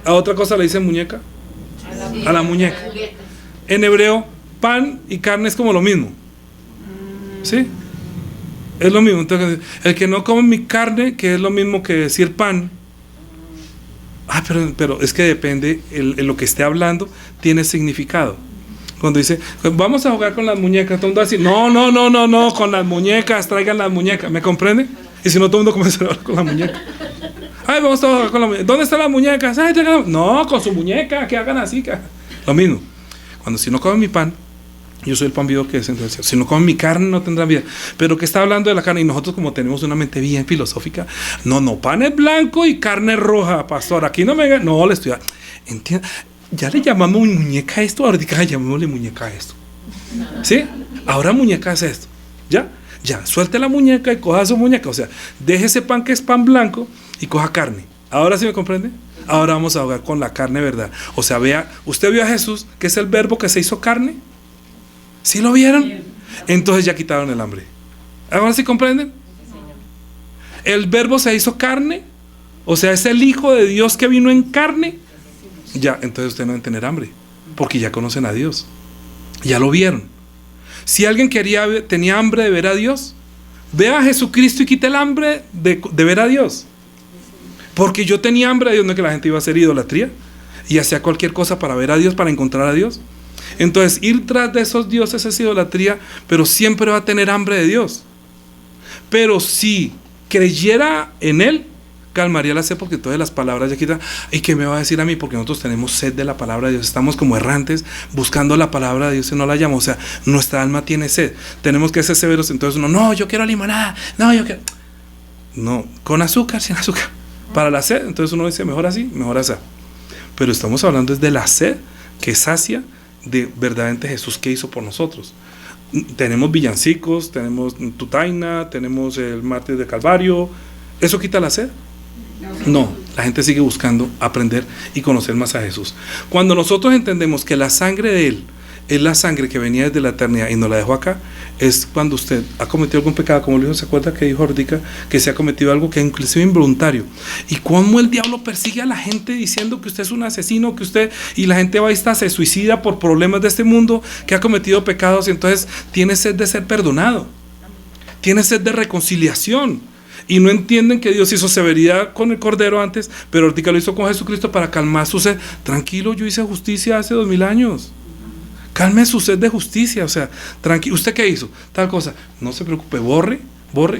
A: A otra cosa le dicen muñeca. A la muñeca. En hebreo, pan y carne es como lo mismo. ¿Sí? Es lo mismo. Entonces, el que no come mi carne, que es lo mismo que decir pan. Pero es que depende, lo que esté hablando tiene significado. Cuando dice, vamos a jugar con las muñecas, todo el mundo va a decir, no, con las muñecas, traigan las muñecas, ¿me comprende? Y si no, todo el mundo comienza a hablar con la muñeca. Vamos a jugar con la muñeca. ¿Dónde están las muñecas? No, con su muñeca, que hagan así. Lo mismo. Cuando si no comen mi pan, yo soy el pan vivo que descendió del cielo. Si no comen mi carne, no tendrán vida. Pero que está hablando de la carne, y nosotros como tenemos una mente bien filosófica, no, pan es blanco y carne es roja, pastor. Aquí no me... No, le estoy... Entienda. Ya le llamamos muñeca a esto, ahorita llamémosle muñeca a esto. ¿Sí? Ahora muñeca es esto. ¿Ya? Suelte la muñeca y coja su muñeca. O sea, deje ese pan que es pan blanco y coja carne. ¿Ahora sí me comprende? Ahora vamos a jugar con la carne, ¿verdad? O sea, vea, usted vio a Jesús, que es el verbo que se hizo carne. ¿Sí lo vieron? Entonces ya quitaron el hambre. ¿Ahora sí comprenden? El verbo se hizo carne. O sea, es el Hijo de Dios que vino en carne. Ya, entonces ustedes no deben tener hambre, porque ya conocen a Dios, ya lo vieron. Si alguien tenía hambre de ver a Dios, vea a Jesucristo y quite el hambre de ver a Dios. Porque yo tenía hambre de Dios, no es que la gente iba a hacer idolatría y hacía cualquier cosa para ver a Dios, para encontrar a Dios. Entonces ir tras de esos dioses es idolatría, pero siempre va a tener hambre de Dios. Pero si creyera en Él, calmaría la sed, porque entonces las palabras ya quitan. ¿Y qué me va a decir a mí? Porque nosotros tenemos sed de la palabra de Dios, estamos como errantes buscando la palabra de Dios y no la hallamos. O sea, nuestra alma tiene sed, tenemos que ser severos. Entonces no, yo quiero limonada, no, con azúcar, sin azúcar, para la sed. Entonces uno dice, mejor así, mejor así. Pero estamos hablando de la sed que sacia de verdaderamente Jesús que hizo por nosotros. Tenemos villancicos, tenemos tutaina, tenemos el mártir de Calvario. ¿Eso quita la sed? No, la gente sigue buscando aprender y conocer más a Jesús. Cuando nosotros entendemos que la sangre de Él es la sangre que venía desde la eternidad y nos la dejó acá, es cuando usted ha cometido algún pecado, como lo dijo, ¿se acuerda que dijo ahorita que se ha cometido algo que es inclusive involuntario? Y cómo el diablo persigue a la gente diciendo que usted es un asesino, y la gente va y está, se suicida por problemas de este mundo, que ha cometido pecados, y entonces tiene sed de ser perdonado, tiene sed de reconciliación. Y no entienden que Dios hizo severidad con el Cordero antes, pero ahorita lo hizo con Jesucristo para calmar su sed. Tranquilo, yo hice justicia hace 2000 años. Calme su sed de justicia, o sea, tranquilo. ¿Usted qué hizo? Tal cosa. No se preocupe, borre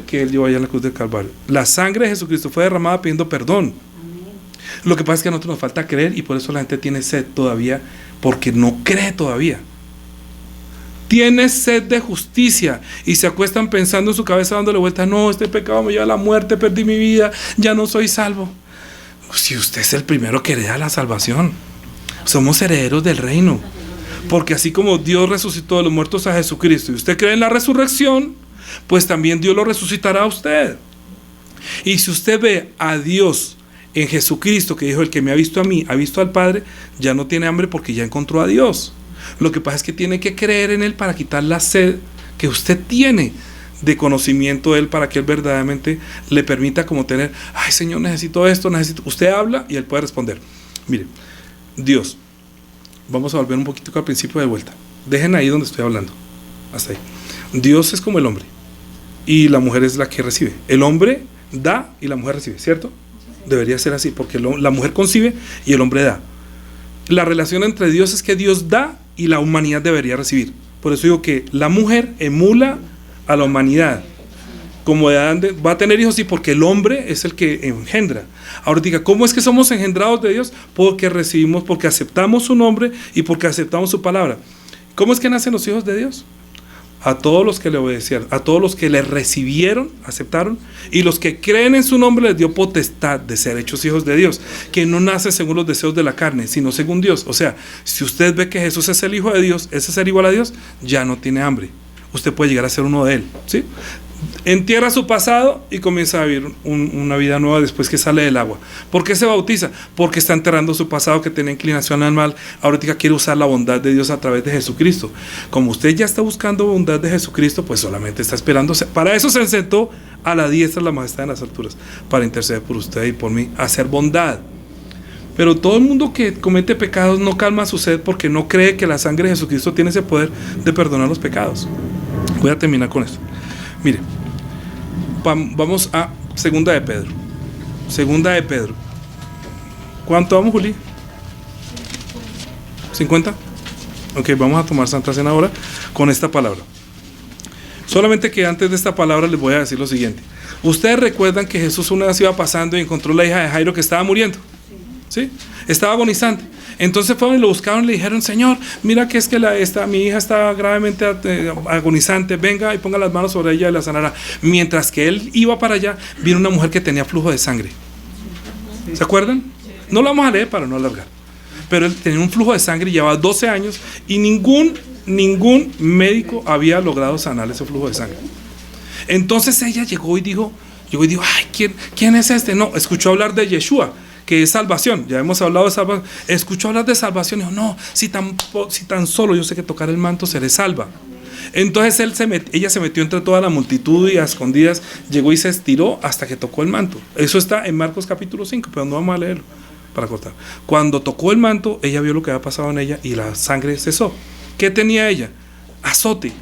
A: que Él llevó allá en la cruz del Calvario. La sangre de Jesucristo fue derramada pidiendo perdón. Lo que pasa es que a nosotros nos falta creer, y por eso la gente tiene sed todavía, porque no cree todavía. Tiene sed de justicia y se acuestan pensando en su cabeza, dándole vuelta, no, este pecado me lleva a la muerte, perdí mi vida, ya no soy salvo. Si usted es el primero que hereda la salvación, somos herederos del reino, porque así como Dios resucitó de los muertos a Jesucristo y usted cree en la resurrección, pues también Dios lo resucitará a usted. Y si usted ve a Dios en Jesucristo, que dijo, el que me ha visto a mí ha visto al Padre, ya no tiene hambre porque ya encontró a Dios. Lo que pasa es que tiene que creer en Él para quitar la sed que usted tiene de conocimiento de Él, para que Él verdaderamente le permita como tener, ay Señor, necesito esto, necesito. Usted habla y Él puede responder. Mire, Dios, vamos a volver un poquito al principio de vuelta. Dejen ahí donde estoy hablando. Hasta ahí. Dios es como el hombre y la mujer es la que recibe. El hombre da y la mujer recibe, ¿cierto? Debería ser así, porque la mujer concibe y el hombre da. La relación entre Dios es que Dios da y la humanidad debería recibir. Por eso digo que la mujer emula a la humanidad. Como va a tener hijos, sí, porque el hombre es el que engendra. Ahora diga, ¿cómo es que somos engendrados de Dios? Porque recibimos, porque aceptamos su nombre y porque aceptamos su palabra. ¿Cómo es que nacen los hijos de Dios? A todos los que le obedecieron, a todos los que le recibieron, aceptaron, y los que creen en su nombre les dio potestad de ser hechos hijos de Dios, que no nace según los deseos de la carne, sino según Dios. O sea, si usted ve que Jesús es el Hijo de Dios, ese ser igual a Dios, ya no tiene hambre. Usted puede llegar a ser uno de él, ¿sí? Entierra su pasado y comienza a vivir una vida nueva después que sale del agua. ¿Por qué se bautiza? Porque está enterrando su pasado que tenía inclinación al mal. Ahorita quiere usar la bondad de Dios a través de Jesucristo. Como usted ya está buscando bondad de Jesucristo, pues solamente está esperando. Para eso se sentó a la diestra de la majestad en las alturas, para interceder por usted y por mí, hacer bondad. Pero todo el mundo que comete pecados no calma su sed porque no cree que la sangre de Jesucristo tiene ese poder de perdonar los pecados. Voy a terminar con esto. Mire, vamos a Segunda de Pedro. Segunda de Pedro. ¿Cuánto vamos, Juli? ¿50? Ok, vamos a tomar Santa Cena ahora con esta palabra. Solamente que antes de esta palabra les voy a decir lo siguiente. Ustedes recuerdan que Jesús una vez iba pasando y encontró a la hija de Jairo que estaba muriendo. ¿Sí? Estaba agonizante. Entonces fueron y lo buscaron y le dijeron, Señor, mira que es que mi hija está gravemente agonizante, venga y ponga las manos sobre ella y la sanará. Mientras que él iba para allá, vino una mujer que tenía flujo de sangre. ¿Se acuerdan? No lo vamos a leer para no alargar. Pero él tenía un flujo de sangre y llevaba 12 años y ningún médico había logrado sanar ese flujo de sangre. Entonces ella llegó y dijo, ay, ¿quién es este? No, escuchó hablar de Yeshua, que es salvación. Ya hemos hablado de salvación. Escuchó hablar de salvación y dijo, no, si tan solo yo sé que tocar el manto seré salva. Entonces ella se metió entre toda la multitud y a escondidas llegó y se estiró hasta que tocó el manto. Eso está en Marcos capítulo 5, pero no vamos a leerlo para cortar. Cuando tocó el manto, ella vio lo que había pasado en ella y la sangre cesó. ¿Qué tenía ella? Azote.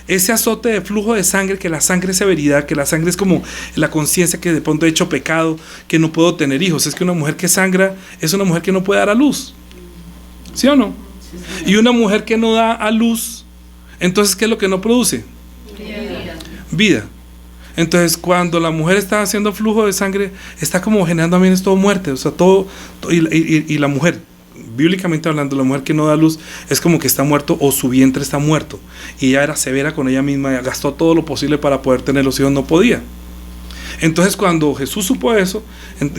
A: Ese azote de flujo de sangre, que la sangre es severidad, que la sangre es como la conciencia que de pronto he hecho pecado, que no puedo tener hijos. Es que una mujer que sangra es una mujer que no puede dar a luz. ¿Sí o no? Y una mujer que no da a luz, entonces ¿qué es lo que no produce? Vida. Entonces cuando la mujer está haciendo flujo de sangre, está como generando también todo muerte. O sea, todo y la mujer, bíblicamente hablando, la mujer que no da luz es como que está muerto o su vientre está muerto. Y ella era severa con ella misma, gastó todo lo posible para poder tener los hijos, no podía. Entonces cuando Jesús supo eso,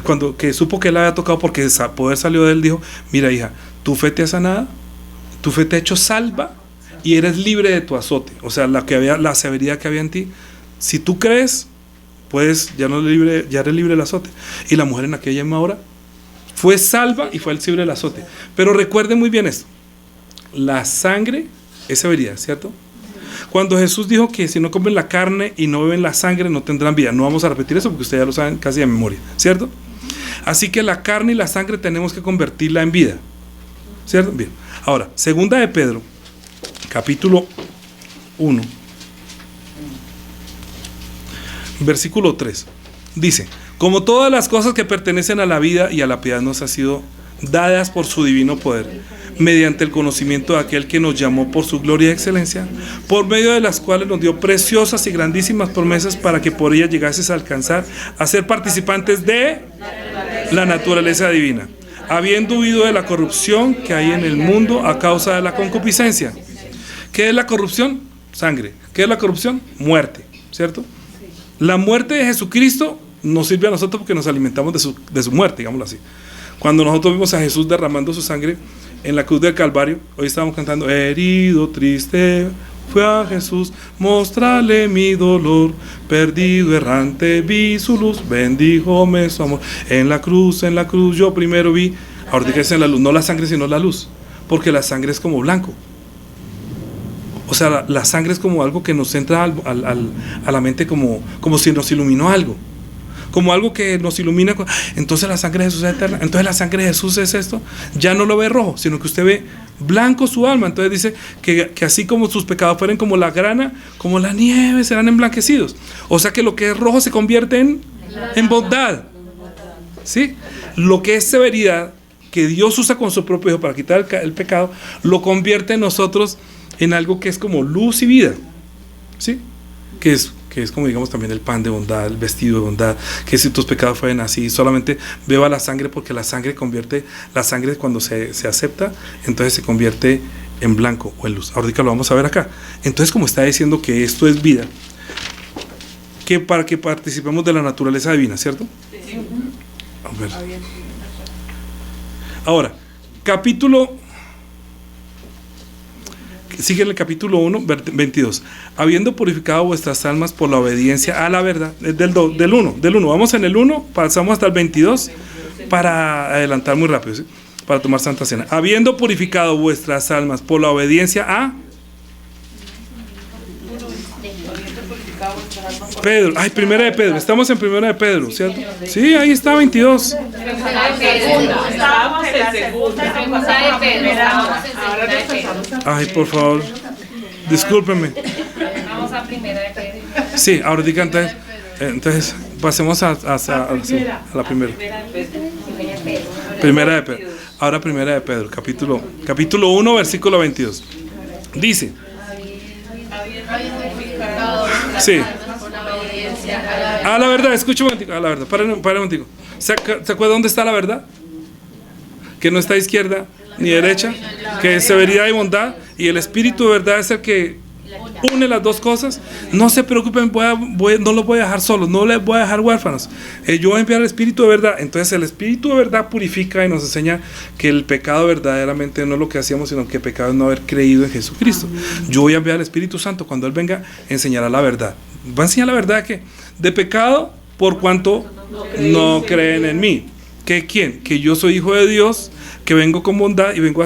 A: cuando que supo que él había tocado porque el poder salió de él, dijo, mira hija, tu fe te ha sanado, tu fe te ha hecho salva y eres libre de tu azote. O sea, la severidad que había en ti, si tú crees, pues ya eres libre del azote. Y la mujer en aquella misma hora fue salva y fue libre del azote. Pero recuerden muy bien esto, la sangre es severidad, ¿cierto? Cuando Jesús dijo que si no comen la carne y no beben la sangre no tendrán vida, no vamos a repetir eso porque ustedes ya lo saben casi de memoria, ¿cierto? Así que la carne y la sangre tenemos que convertirla en vida, ¿cierto? Bien, ahora, Segunda de Pedro, capítulo 1, versículo 3, dice, como todas las cosas que pertenecen a la vida y a la piedad nos han sido dadas por su divino poder, mediante el conocimiento de aquel que nos llamó por su gloria y excelencia, por medio de las cuales nos dio preciosas y grandísimas promesas para que por ellas llegases a alcanzar a ser participantes de la naturaleza divina, habiendo huido de la corrupción que hay en el mundo a causa de la concupiscencia. ¿Qué es la corrupción? Sangre. ¿Qué es la corrupción? Muerte, ¿cierto? La muerte de Jesucristo nos sirve a nosotros porque nos alimentamos de su muerte, digámoslo así. Cuando nosotros vimos a Jesús derramando su sangre en la cruz del Calvario, hoy estábamos cantando, herido, triste, fue a Jesús, mostrarle mi dolor, perdido, errante, vi su luz, bendíjome su amor. En la cruz yo primero vi, ahora que es en la luz, no la sangre sino la luz, porque la sangre es como blanco. O sea, la sangre es como algo que nos entra a la mente como si nos iluminó algo. como algo que nos ilumina. Entonces la sangre de Jesús es eterna, entonces la sangre de Jesús es esto. Ya no lo ve rojo, sino que usted ve blanco su alma. Entonces dice que así como sus pecados fueran como la grana, como la nieve, serán emblanquecidos. O sea que lo que es rojo se convierte en bondad, ¿sí? Lo que es severidad, que Dios usa con su propio Hijo para quitar el pecado, lo convierte en nosotros en algo que es como luz y vida, ¿sí? Que es como digamos también el pan de bondad, el vestido de bondad, que si tus pecados fueran así, solamente beba la sangre, porque la sangre cuando se acepta, entonces se convierte en blanco o en luz. Ahorita lo vamos a ver acá. Entonces, como está diciendo que esto es vida, que para que participemos de la naturaleza divina, ¿cierto? Sí. A ver. Ahora, sigue en el capítulo 1, 22. Habiendo purificado vuestras almas por la obediencia a la verdad, del 1, vamos en el 1, pasamos hasta el 22 para adelantar muy rápido, ¿sí? Para tomar Santa Cena. Habiendo purificado vuestras almas por la obediencia a Pedro, primera de Pedro, estamos en primera de Pedro, ¿cierto? Sí, ahí está 22.
C: Estábamos en la segunda de Pedro.
A: Ay, por favor, discúlpenme.
C: Vamos a primera de Pedro.
A: Sí, ahorita entonces pasemos a la primera. Primera de Pedro. Ahora primera de Pedro, capítulo 1, versículo 22. Dice, sí, a la verdad, escucha un momentico, a la verdad, para un momentico. ¿Se acuerda dónde está la verdad? Que no está a izquierda ni derecha, que es severidad y bondad, y el Espíritu de verdad es el que une las dos cosas. No se preocupen, no los voy a dejar solos, no les voy a dejar huérfanos. Yo voy a enviar el Espíritu de verdad. Entonces el Espíritu de verdad purifica y nos enseña que el pecado verdaderamente no es lo que hacíamos, sino que el pecado es no haber creído en Jesucristo. Yo voy a enviar al Espíritu Santo, cuando Él venga enseñará la verdad. Va a enseñar la verdad de pecado por cuanto no creen en mí. ¿Que quién? Que yo soy hijo de Dios, que vengo con bondad y vengo a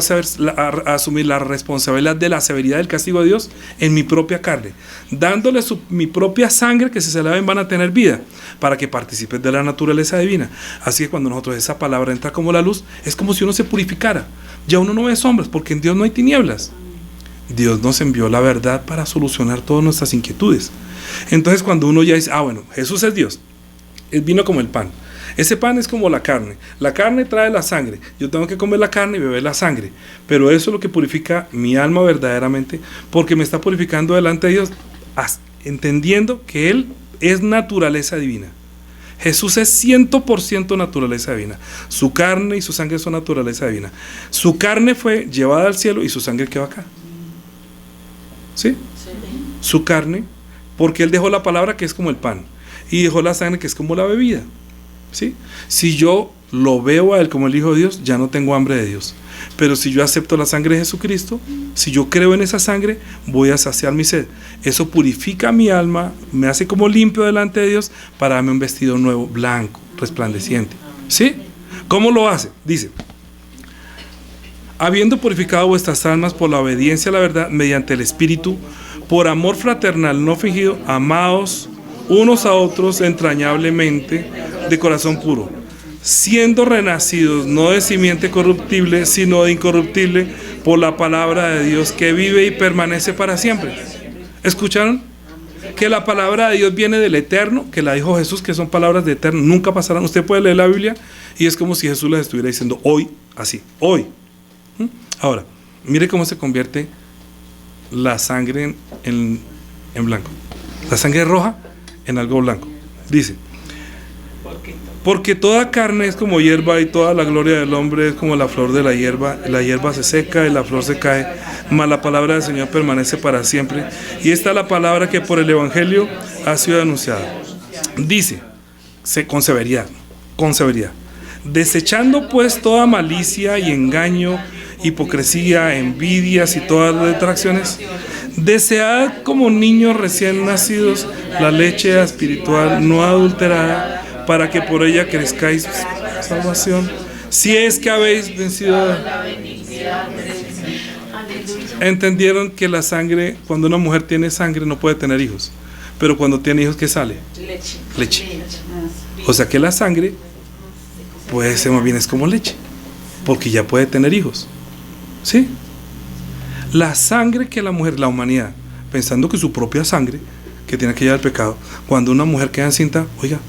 A: asumir la responsabilidad de la severidad del castigo de Dios en mi propia carne, dándole mi propia sangre, que si se laven van a tener vida, para que participen de la naturaleza divina. Así que cuando nosotros esa palabra entra como la luz, es como si uno se purificara. Ya uno no ve sombras, porque en Dios no hay tinieblas. Dios nos envió la verdad para solucionar todas nuestras inquietudes. Entonces cuando uno ya dice, bueno, Jesús es Dios, Él vino como el pan. Ese pan es como la carne trae la sangre, yo tengo que comer la carne y beber la sangre, pero eso es lo que purifica mi alma verdaderamente, porque me está purificando delante de Dios, entendiendo que Él es naturaleza divina. Jesús es 100% naturaleza divina, su carne y su sangre son naturaleza divina. Su carne fue llevada al cielo y su sangre quedó acá, ¿sí? Su carne, porque Él dejó la palabra que es como el pan, y dejó la sangre que es como la bebida. ¿Sí? Si yo lo veo a Él como el Hijo de Dios, ya no tengo hambre de Dios. Pero si yo acepto la sangre de Jesucristo, si yo creo en esa sangre, voy a saciar mi sed. Eso purifica mi alma, me hace como limpio delante de Dios, para darme un vestido nuevo, blanco, resplandeciente. ¿Sí? ¿Cómo lo hace? Dice, habiendo purificado vuestras almas por la obediencia a la verdad, mediante el Espíritu, por amor fraternal no fingido, amaos unos a otros entrañablemente, de corazón puro, siendo renacidos no de simiente corruptible, sino de incorruptible, por la palabra de Dios que vive y permanece para siempre. ¿Escucharon? Que la palabra de Dios viene del eterno, que la dijo Jesús, que son palabras de eterno, nunca pasarán. Usted puede leer la Biblia y es como si Jesús les estuviera diciendo hoy, así, hoy. Ahora, mire cómo se convierte la sangre en blanco. La sangre roja en algo blanco. Dice, porque toda carne es como hierba y toda la gloria del hombre es como la flor de la hierba se seca y la flor se cae, mas la palabra del Señor permanece para siempre. Y esta es la palabra que por el Evangelio ha sido anunciada. Dice, con severidad, desechando pues toda malicia y engaño, hipocresía, envidias y todas las detracciones, desead como niños recién nacidos la leche espiritual no adulterada, para que por ella crezcáis salvación, si es que habéis vencido. Entendieron que la sangre, cuando una mujer tiene sangre no puede tener hijos, pero cuando tiene hijos, ¿qué sale? Leche. O sea que la sangre puede ser más bien es como leche, porque ya puede tener hijos. ¿Sí? La sangre que la mujer, la humanidad, pensando que su propia sangre, que tiene que llevar el pecado, cuando una mujer queda encinta, oiga,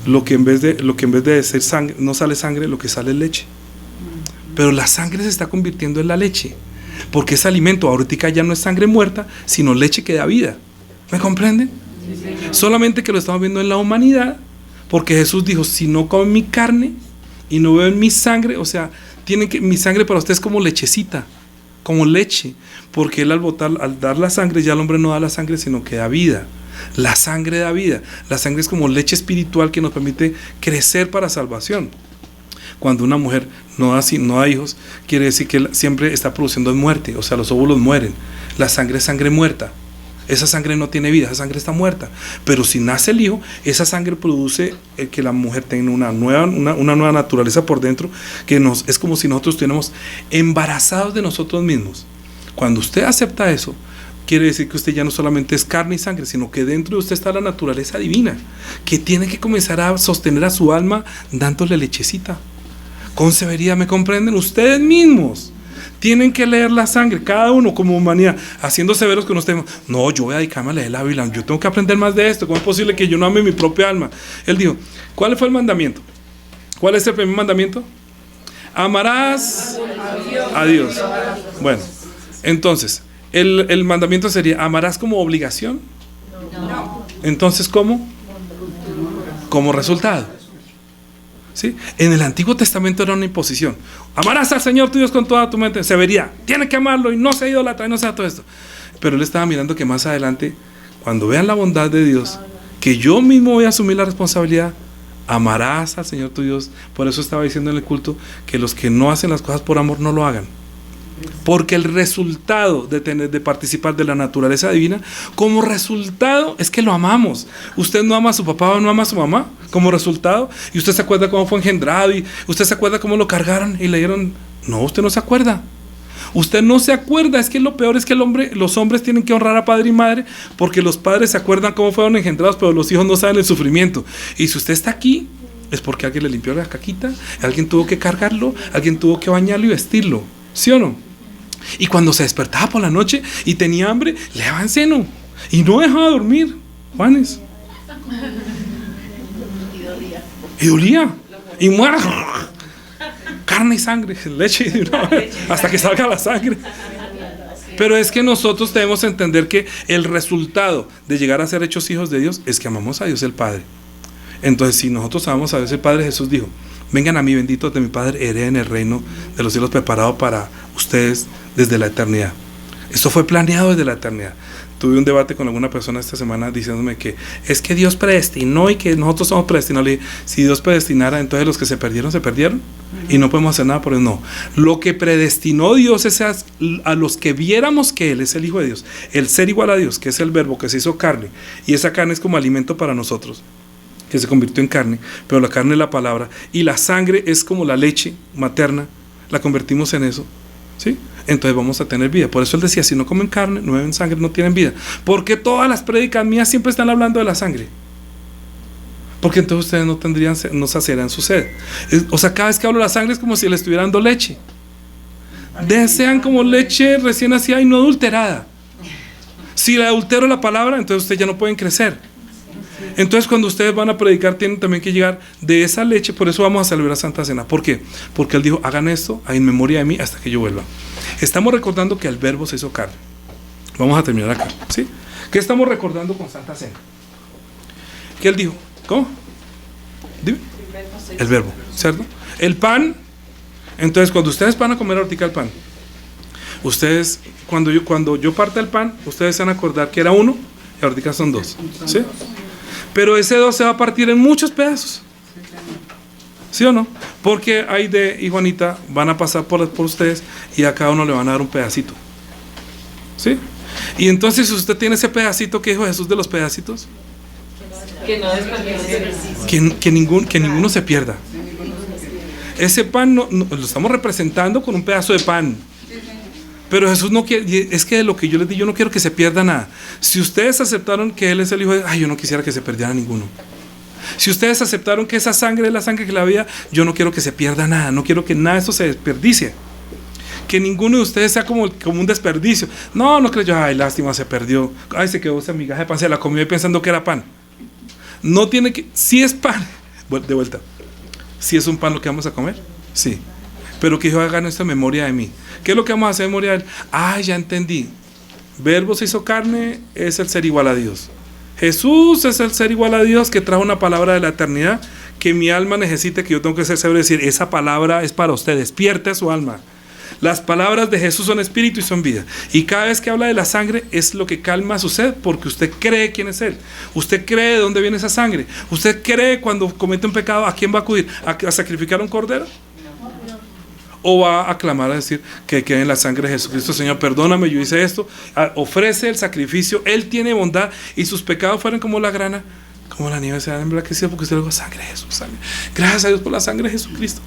A: lo que en vez de ser sangre, no sale sangre, lo que sale es leche. Pero la sangre se está convirtiendo en la leche, porque es alimento. Ahorita ya no es sangre muerta, sino leche que da vida. ¿Me comprenden? Solamente que lo estamos viendo en la humanidad, porque Jesús dijo, si no comen mi carne y no beben mi sangre, o sea, mi sangre para ustedes es como lechecita, como leche, porque él al dar la sangre, ya el hombre no da la sangre, sino que da vida. La sangre da vida. La sangre es como leche espiritual que nos permite crecer para salvación. Cuando una mujer no da hijos, quiere decir que siempre está produciendo muerte, o sea, los óvulos mueren. La sangre es sangre muerta. Esa sangre no tiene vida, esa sangre está muerta. Pero si nace el hijo, esa sangre produce que la mujer tenga una nueva naturaleza por dentro, que es como si nosotros estuviéramos embarazados de nosotros mismos. Cuando usted acepta eso, quiere decir que usted ya no solamente es carne y sangre, sino que dentro de usted está la naturaleza divina, que tiene que comenzar a sostener a su alma dándole lechecita. Con severidad, ¿me comprenden? Ustedes mismos tienen que leer la sangre, cada uno como humanidad, haciendo severos con ustedes. No, yo voy a dedicarme a leer la Biblia, yo tengo que aprender más de esto. ¿Cómo es posible que yo no ame mi propia alma? Él dijo, ¿cuál fue el mandamiento? ¿Cuál es el primer mandamiento? Amarás a Dios. Bueno, entonces, el mandamiento sería, ¿amarás como obligación? No. Entonces, ¿cómo? Como resultado. ¿Sí? En el Antiguo Testamento era una imposición. Amarás al Señor tu Dios con toda tu mente. Se vería, tiene que amarlo y no se idolatra y no sea todo esto. Pero él estaba mirando que más adelante, cuando vean la bondad de Dios, que yo mismo voy a asumir la responsabilidad, amarás al Señor tu Dios. Por eso estaba diciendo en el culto que los que no hacen las cosas por amor no lo hagan. Porque el resultado de participar de la naturaleza divina, como resultado es que lo amamos. Usted no ama a su papá o no ama a su mamá como resultado, y usted se acuerda cómo fue engendrado, y usted se acuerda cómo lo cargaron y le dieron. No, usted no se acuerda. Usted no se acuerda. Es que lo peor es que los hombres tienen que honrar a padre y madre, porque los padres se acuerdan cómo fueron engendrados, pero los hijos no saben el sufrimiento. Y si usted está aquí, es porque alguien le limpió la caquita, alguien tuvo que cargarlo, alguien tuvo que bañarlo y vestirlo. ¿Sí o no? Y cuando se despertaba por la noche y tenía hambre, le daban seno y no dejaba dormir, Juanes. Y dolía. Y muera. Carne y sangre, leche de una vez, hasta que salga la sangre. Pero es que nosotros debemos entender que el resultado de llegar a ser hechos hijos de Dios es que amamos a Dios el Padre. Entonces, si nosotros amamos a Dios el Padre, Jesús dijo, vengan a mí, benditos de mi Padre, hereden el reino de los cielos preparado para ustedes desde la eternidad. Esto fue planeado desde la eternidad. Tuve un debate con alguna persona esta semana diciéndome que es que Dios predestinó y que nosotros somos predestinados. Le dije, si Dios predestinara, entonces los que se perdieron y no podemos hacer nada por eso. No, lo que predestinó Dios es a los que viéramos que Él es el Hijo de Dios, el ser igual a Dios, que es el verbo que se hizo carne, y esa carne es como alimento para nosotros, que se convirtió en carne, pero la carne es la palabra, y la sangre es como la leche materna, la convertimos en eso, ¿sí? Entonces vamos a tener vida. Por eso él decía, si no comen carne, no beben sangre, no tienen vida. Porque todas las prédicas mías siempre están hablando de la sangre. Porque entonces ustedes no saciarán su sed. O sea, cada vez que hablo de la sangre es como si le estuviera dando leche. Desean como leche recién nacida y no adulterada. Si le adultero la palabra, entonces ustedes ya no pueden crecer. Entonces cuando ustedes van a predicar tienen también que llegar de esa leche. Por eso vamos a celebrar Santa Cena. ¿Por qué? Porque él dijo, hagan esto en memoria de mí hasta que yo vuelva. Estamos recordando que el verbo se hizo carne. Vamos a terminar acá, ¿sí? ¿Qué estamos recordando con Santa Cena? ¿Qué él dijo? ¿Cómo? Dime. El verbo, ¿cierto? El pan. Entonces cuando ustedes van a comer ahorita el pan, ustedes, cuando yo parta el pan, ustedes se van a acordar que era uno y ahorita son dos, ¿sí? Pero ese dos se va a partir en muchos pedazos, ¿sí o no? Porque Aide y Juanita van a pasar por ustedes y a cada uno le van a dar un pedacito, ¿sí? Y entonces si usted tiene ese pedacito, ¿qué dijo Jesús de los pedacitos?
C: Que no desperdicie.
A: Que ninguno se pierda. Ese pan no, lo estamos representando con un pedazo de pan. Pero Jesús no quiere, es que de lo que yo les digo, yo no quiero que se pierda nada. Si ustedes aceptaron que Él es el Hijo de Dios, yo no quisiera que se perdiera ninguno. Si ustedes aceptaron que esa sangre es la sangre que la vida, yo no quiero que se pierda nada, no quiero que nada de esto se desperdicie. Que ninguno de ustedes sea como un desperdicio. No creyó, ay, lástima, se perdió. Ay, se quedó esa migaja de pan, se la comió pensando que era pan. No tiene que, si es pan, de vuelta, si es un pan lo que vamos a comer, sí. Pero que yo haga esto en memoria de mí. ¿Qué es lo que vamos a hacer en memoria de él? Ah, ya entendí. Verbo se hizo carne, es el ser igual a Dios. Jesús es el ser igual a Dios que trajo una palabra de la eternidad que mi alma necesita, que yo tengo que ser seguro de decir, esa palabra es para usted, despierte su alma. Las palabras de Jesús son espíritu y son vida. Y cada vez que habla de la sangre es lo que calma su sed, porque usted cree quién es Él. Usted cree de dónde viene esa sangre. Usted cree cuando comete un pecado, ¿a quién va a acudir? ¿A sacrificar un cordero? ¿O va a clamar a decir que quede en la sangre de Jesucristo? Señor, perdóname, yo hice esto. Ofrece el sacrificio. Él tiene bondad y sus pecados fueron como la grana, como la nieve se ha emblanquecido, porque usted le dijo, sangre de Jesús, sangre. Gracias a Dios por la sangre de Jesucristo.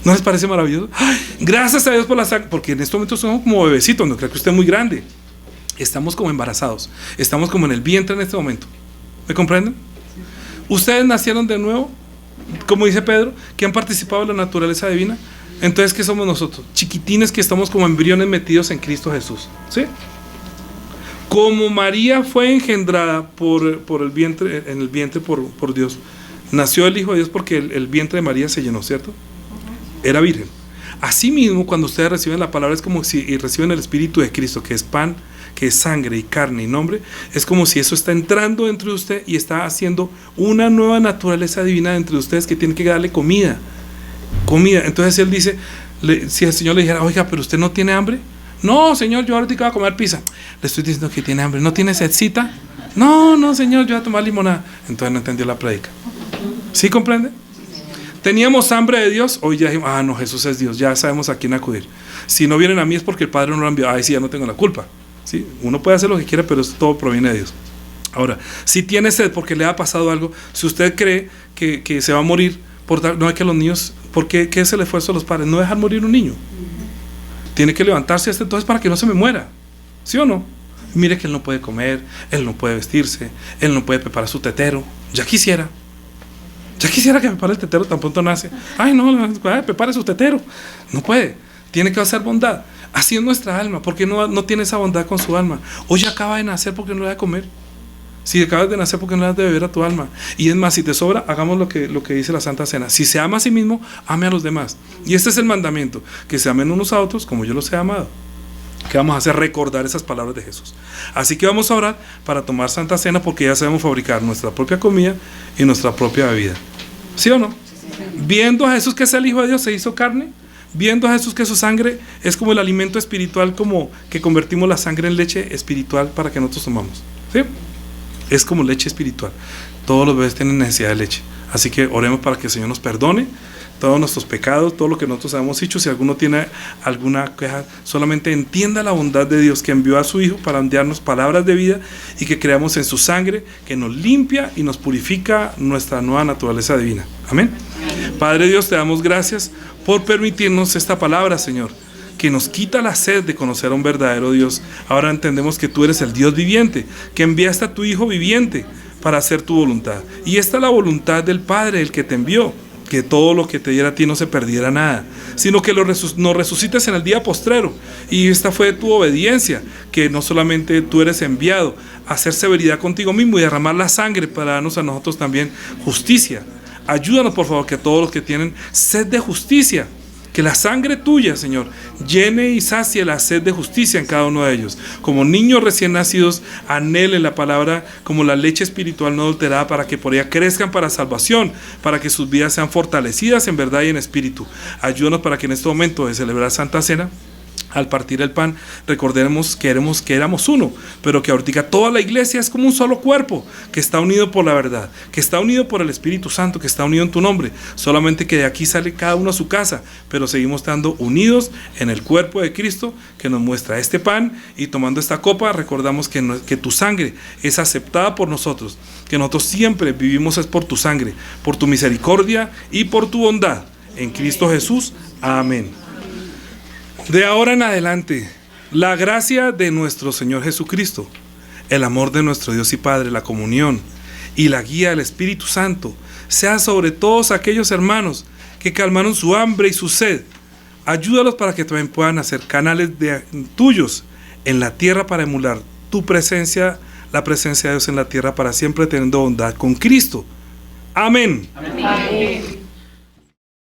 A: ¿No les parece maravilloso? ¡Ay! Gracias a Dios por la sangre, porque en este momento somos como bebecitos, no creo que usted es muy grande. Estamos como embarazados, estamos como en el vientre en este momento. ¿Me comprenden? Ustedes nacieron de nuevo, como dice Pedro, que han participado de la naturaleza divina. Entonces, ¿qué somos nosotros? Chiquitines que estamos como embriones metidos en Cristo Jesús, ¿sí? Como María fue engendrada por el vientre, en el vientre por Dios, nació el Hijo de Dios porque el vientre de María se llenó, ¿cierto? Era virgen. Asimismo, cuando ustedes reciben la palabra, es como si reciben el Espíritu de Cristo, que es pan, que es sangre y carne y nombre. Es como si eso está entrando dentro de usted y está haciendo una nueva naturaleza divina dentro de ustedes que tiene que darle comida. Entonces él dice, si el Señor le dijera, oiga, pero usted no tiene hambre. No, Señor, yo ahorita voy a comer pizza. Le estoy diciendo que tiene hambre. ¿No tiene sedcita? No, Señor, yo voy a tomar limonada. Entonces no entendió la prédica. ¿Sí comprende? Teníamos hambre de Dios, hoy ya dijimos, no, Jesús es Dios, ya sabemos a quién acudir. Si no vienen a mí es porque el Padre no lo envió. Ay, sí, ya no tengo la culpa. ¿Sí? Uno puede hacer lo que quiera, pero todo proviene de Dios. Ahora, si tiene sed porque le ha pasado algo, si usted cree que se va a morir, no es que los niños, ¿qué es el esfuerzo de los padres? No dejar morir un niño. Tiene que levantarse entonces para que no se me muera. ¿Sí o no? Mire que él no puede comer, él no puede vestirse, él no puede preparar su tetero. Ya quisiera que prepare el tetero tan pronto nace. Ay, no, prepare su tetero. No puede. Tiene que hacer bondad. Así es nuestra alma. ¿Por qué no tiene esa bondad con su alma? Hoy acaba de nacer, ¿por qué no le da de comer? Si acabas de nacer, ¿por qué no le das de beber a tu alma? Y es más, si te sobra, hagamos lo que dice la Santa Cena. Si se ama a sí mismo, ame a los demás. Y este es el mandamiento, que se amen unos a otros como yo los he amado. ¿Qué vamos a hacer? Recordar esas palabras de Jesús. Así que vamos a orar para tomar Santa Cena, porque ya sabemos fabricar nuestra propia comida y nuestra propia bebida. ¿Sí o no? Viendo a Jesús que es el Hijo de Dios, se hizo carne. Viendo a Jesús que su sangre es como el alimento espiritual, como que convertimos la sangre en leche espiritual para que nosotros tomamos. ¿Sí? Es como leche espiritual. Todos los bebés tienen necesidad de leche. Así que oremos para que el Señor nos perdone todos nuestros pecados, todo lo que nosotros hemos hecho. Si alguno tiene alguna queja, solamente entienda la bondad de Dios, que envió a su Hijo para enviarnos palabras de vida y que creamos en su sangre, que nos limpia y nos purifica nuestra nueva naturaleza divina. Amén. Padre Dios, te damos gracias por permitirnos esta palabra, Señor, que nos quita la sed de conocer a un verdadero Dios. Ahora entendemos que tú eres el Dios viviente, que enviaste a tu Hijo viviente para hacer tu voluntad. Y esta es la voluntad del Padre, el que te envió, que todo lo que te diera a ti no se perdiera nada, sino que nos resucites en el día postrero. Y esta fue tu obediencia, que no solamente tú eres enviado a hacer severidad contigo mismo y derramar la sangre para darnos a nosotros también justicia. Ayúdanos, por favor, que todos los que tienen sed de justicia, que la sangre tuya, Señor, llene y sacie la sed de justicia en cada uno de ellos. Como niños recién nacidos, anhelen la palabra como la leche espiritual no adulterada, para que por ella crezcan para salvación, para que sus vidas sean fortalecidas en verdad y en espíritu. Ayúdanos para que en este momento de celebrar Santa Cena, al partir el pan, recordemos que éramos uno, pero que ahorita toda la iglesia es como un solo cuerpo, que está unido por la verdad, que está unido por el Espíritu Santo, que está unido en tu nombre. Solamente que de aquí sale cada uno a su casa, pero seguimos estando unidos en el cuerpo de Cristo, que nos muestra este pan. Y tomando esta copa, recordamos que tu sangre es aceptada por nosotros, que nosotros siempre vivimos es por tu sangre, por tu misericordia y por tu bondad. En Cristo Jesús. Amén. De ahora en adelante, la gracia de nuestro Señor Jesucristo, el amor de nuestro Dios y Padre, la comunión y la guía del Espíritu Santo sea sobre todos aquellos hermanos que calmaron su hambre y su sed. Ayúdalos para que también puedan hacer canales tuyos en la tierra para emular tu presencia, la presencia de Dios en la tierra para siempre teniendo bondad con Cristo. Amén.
B: Amén.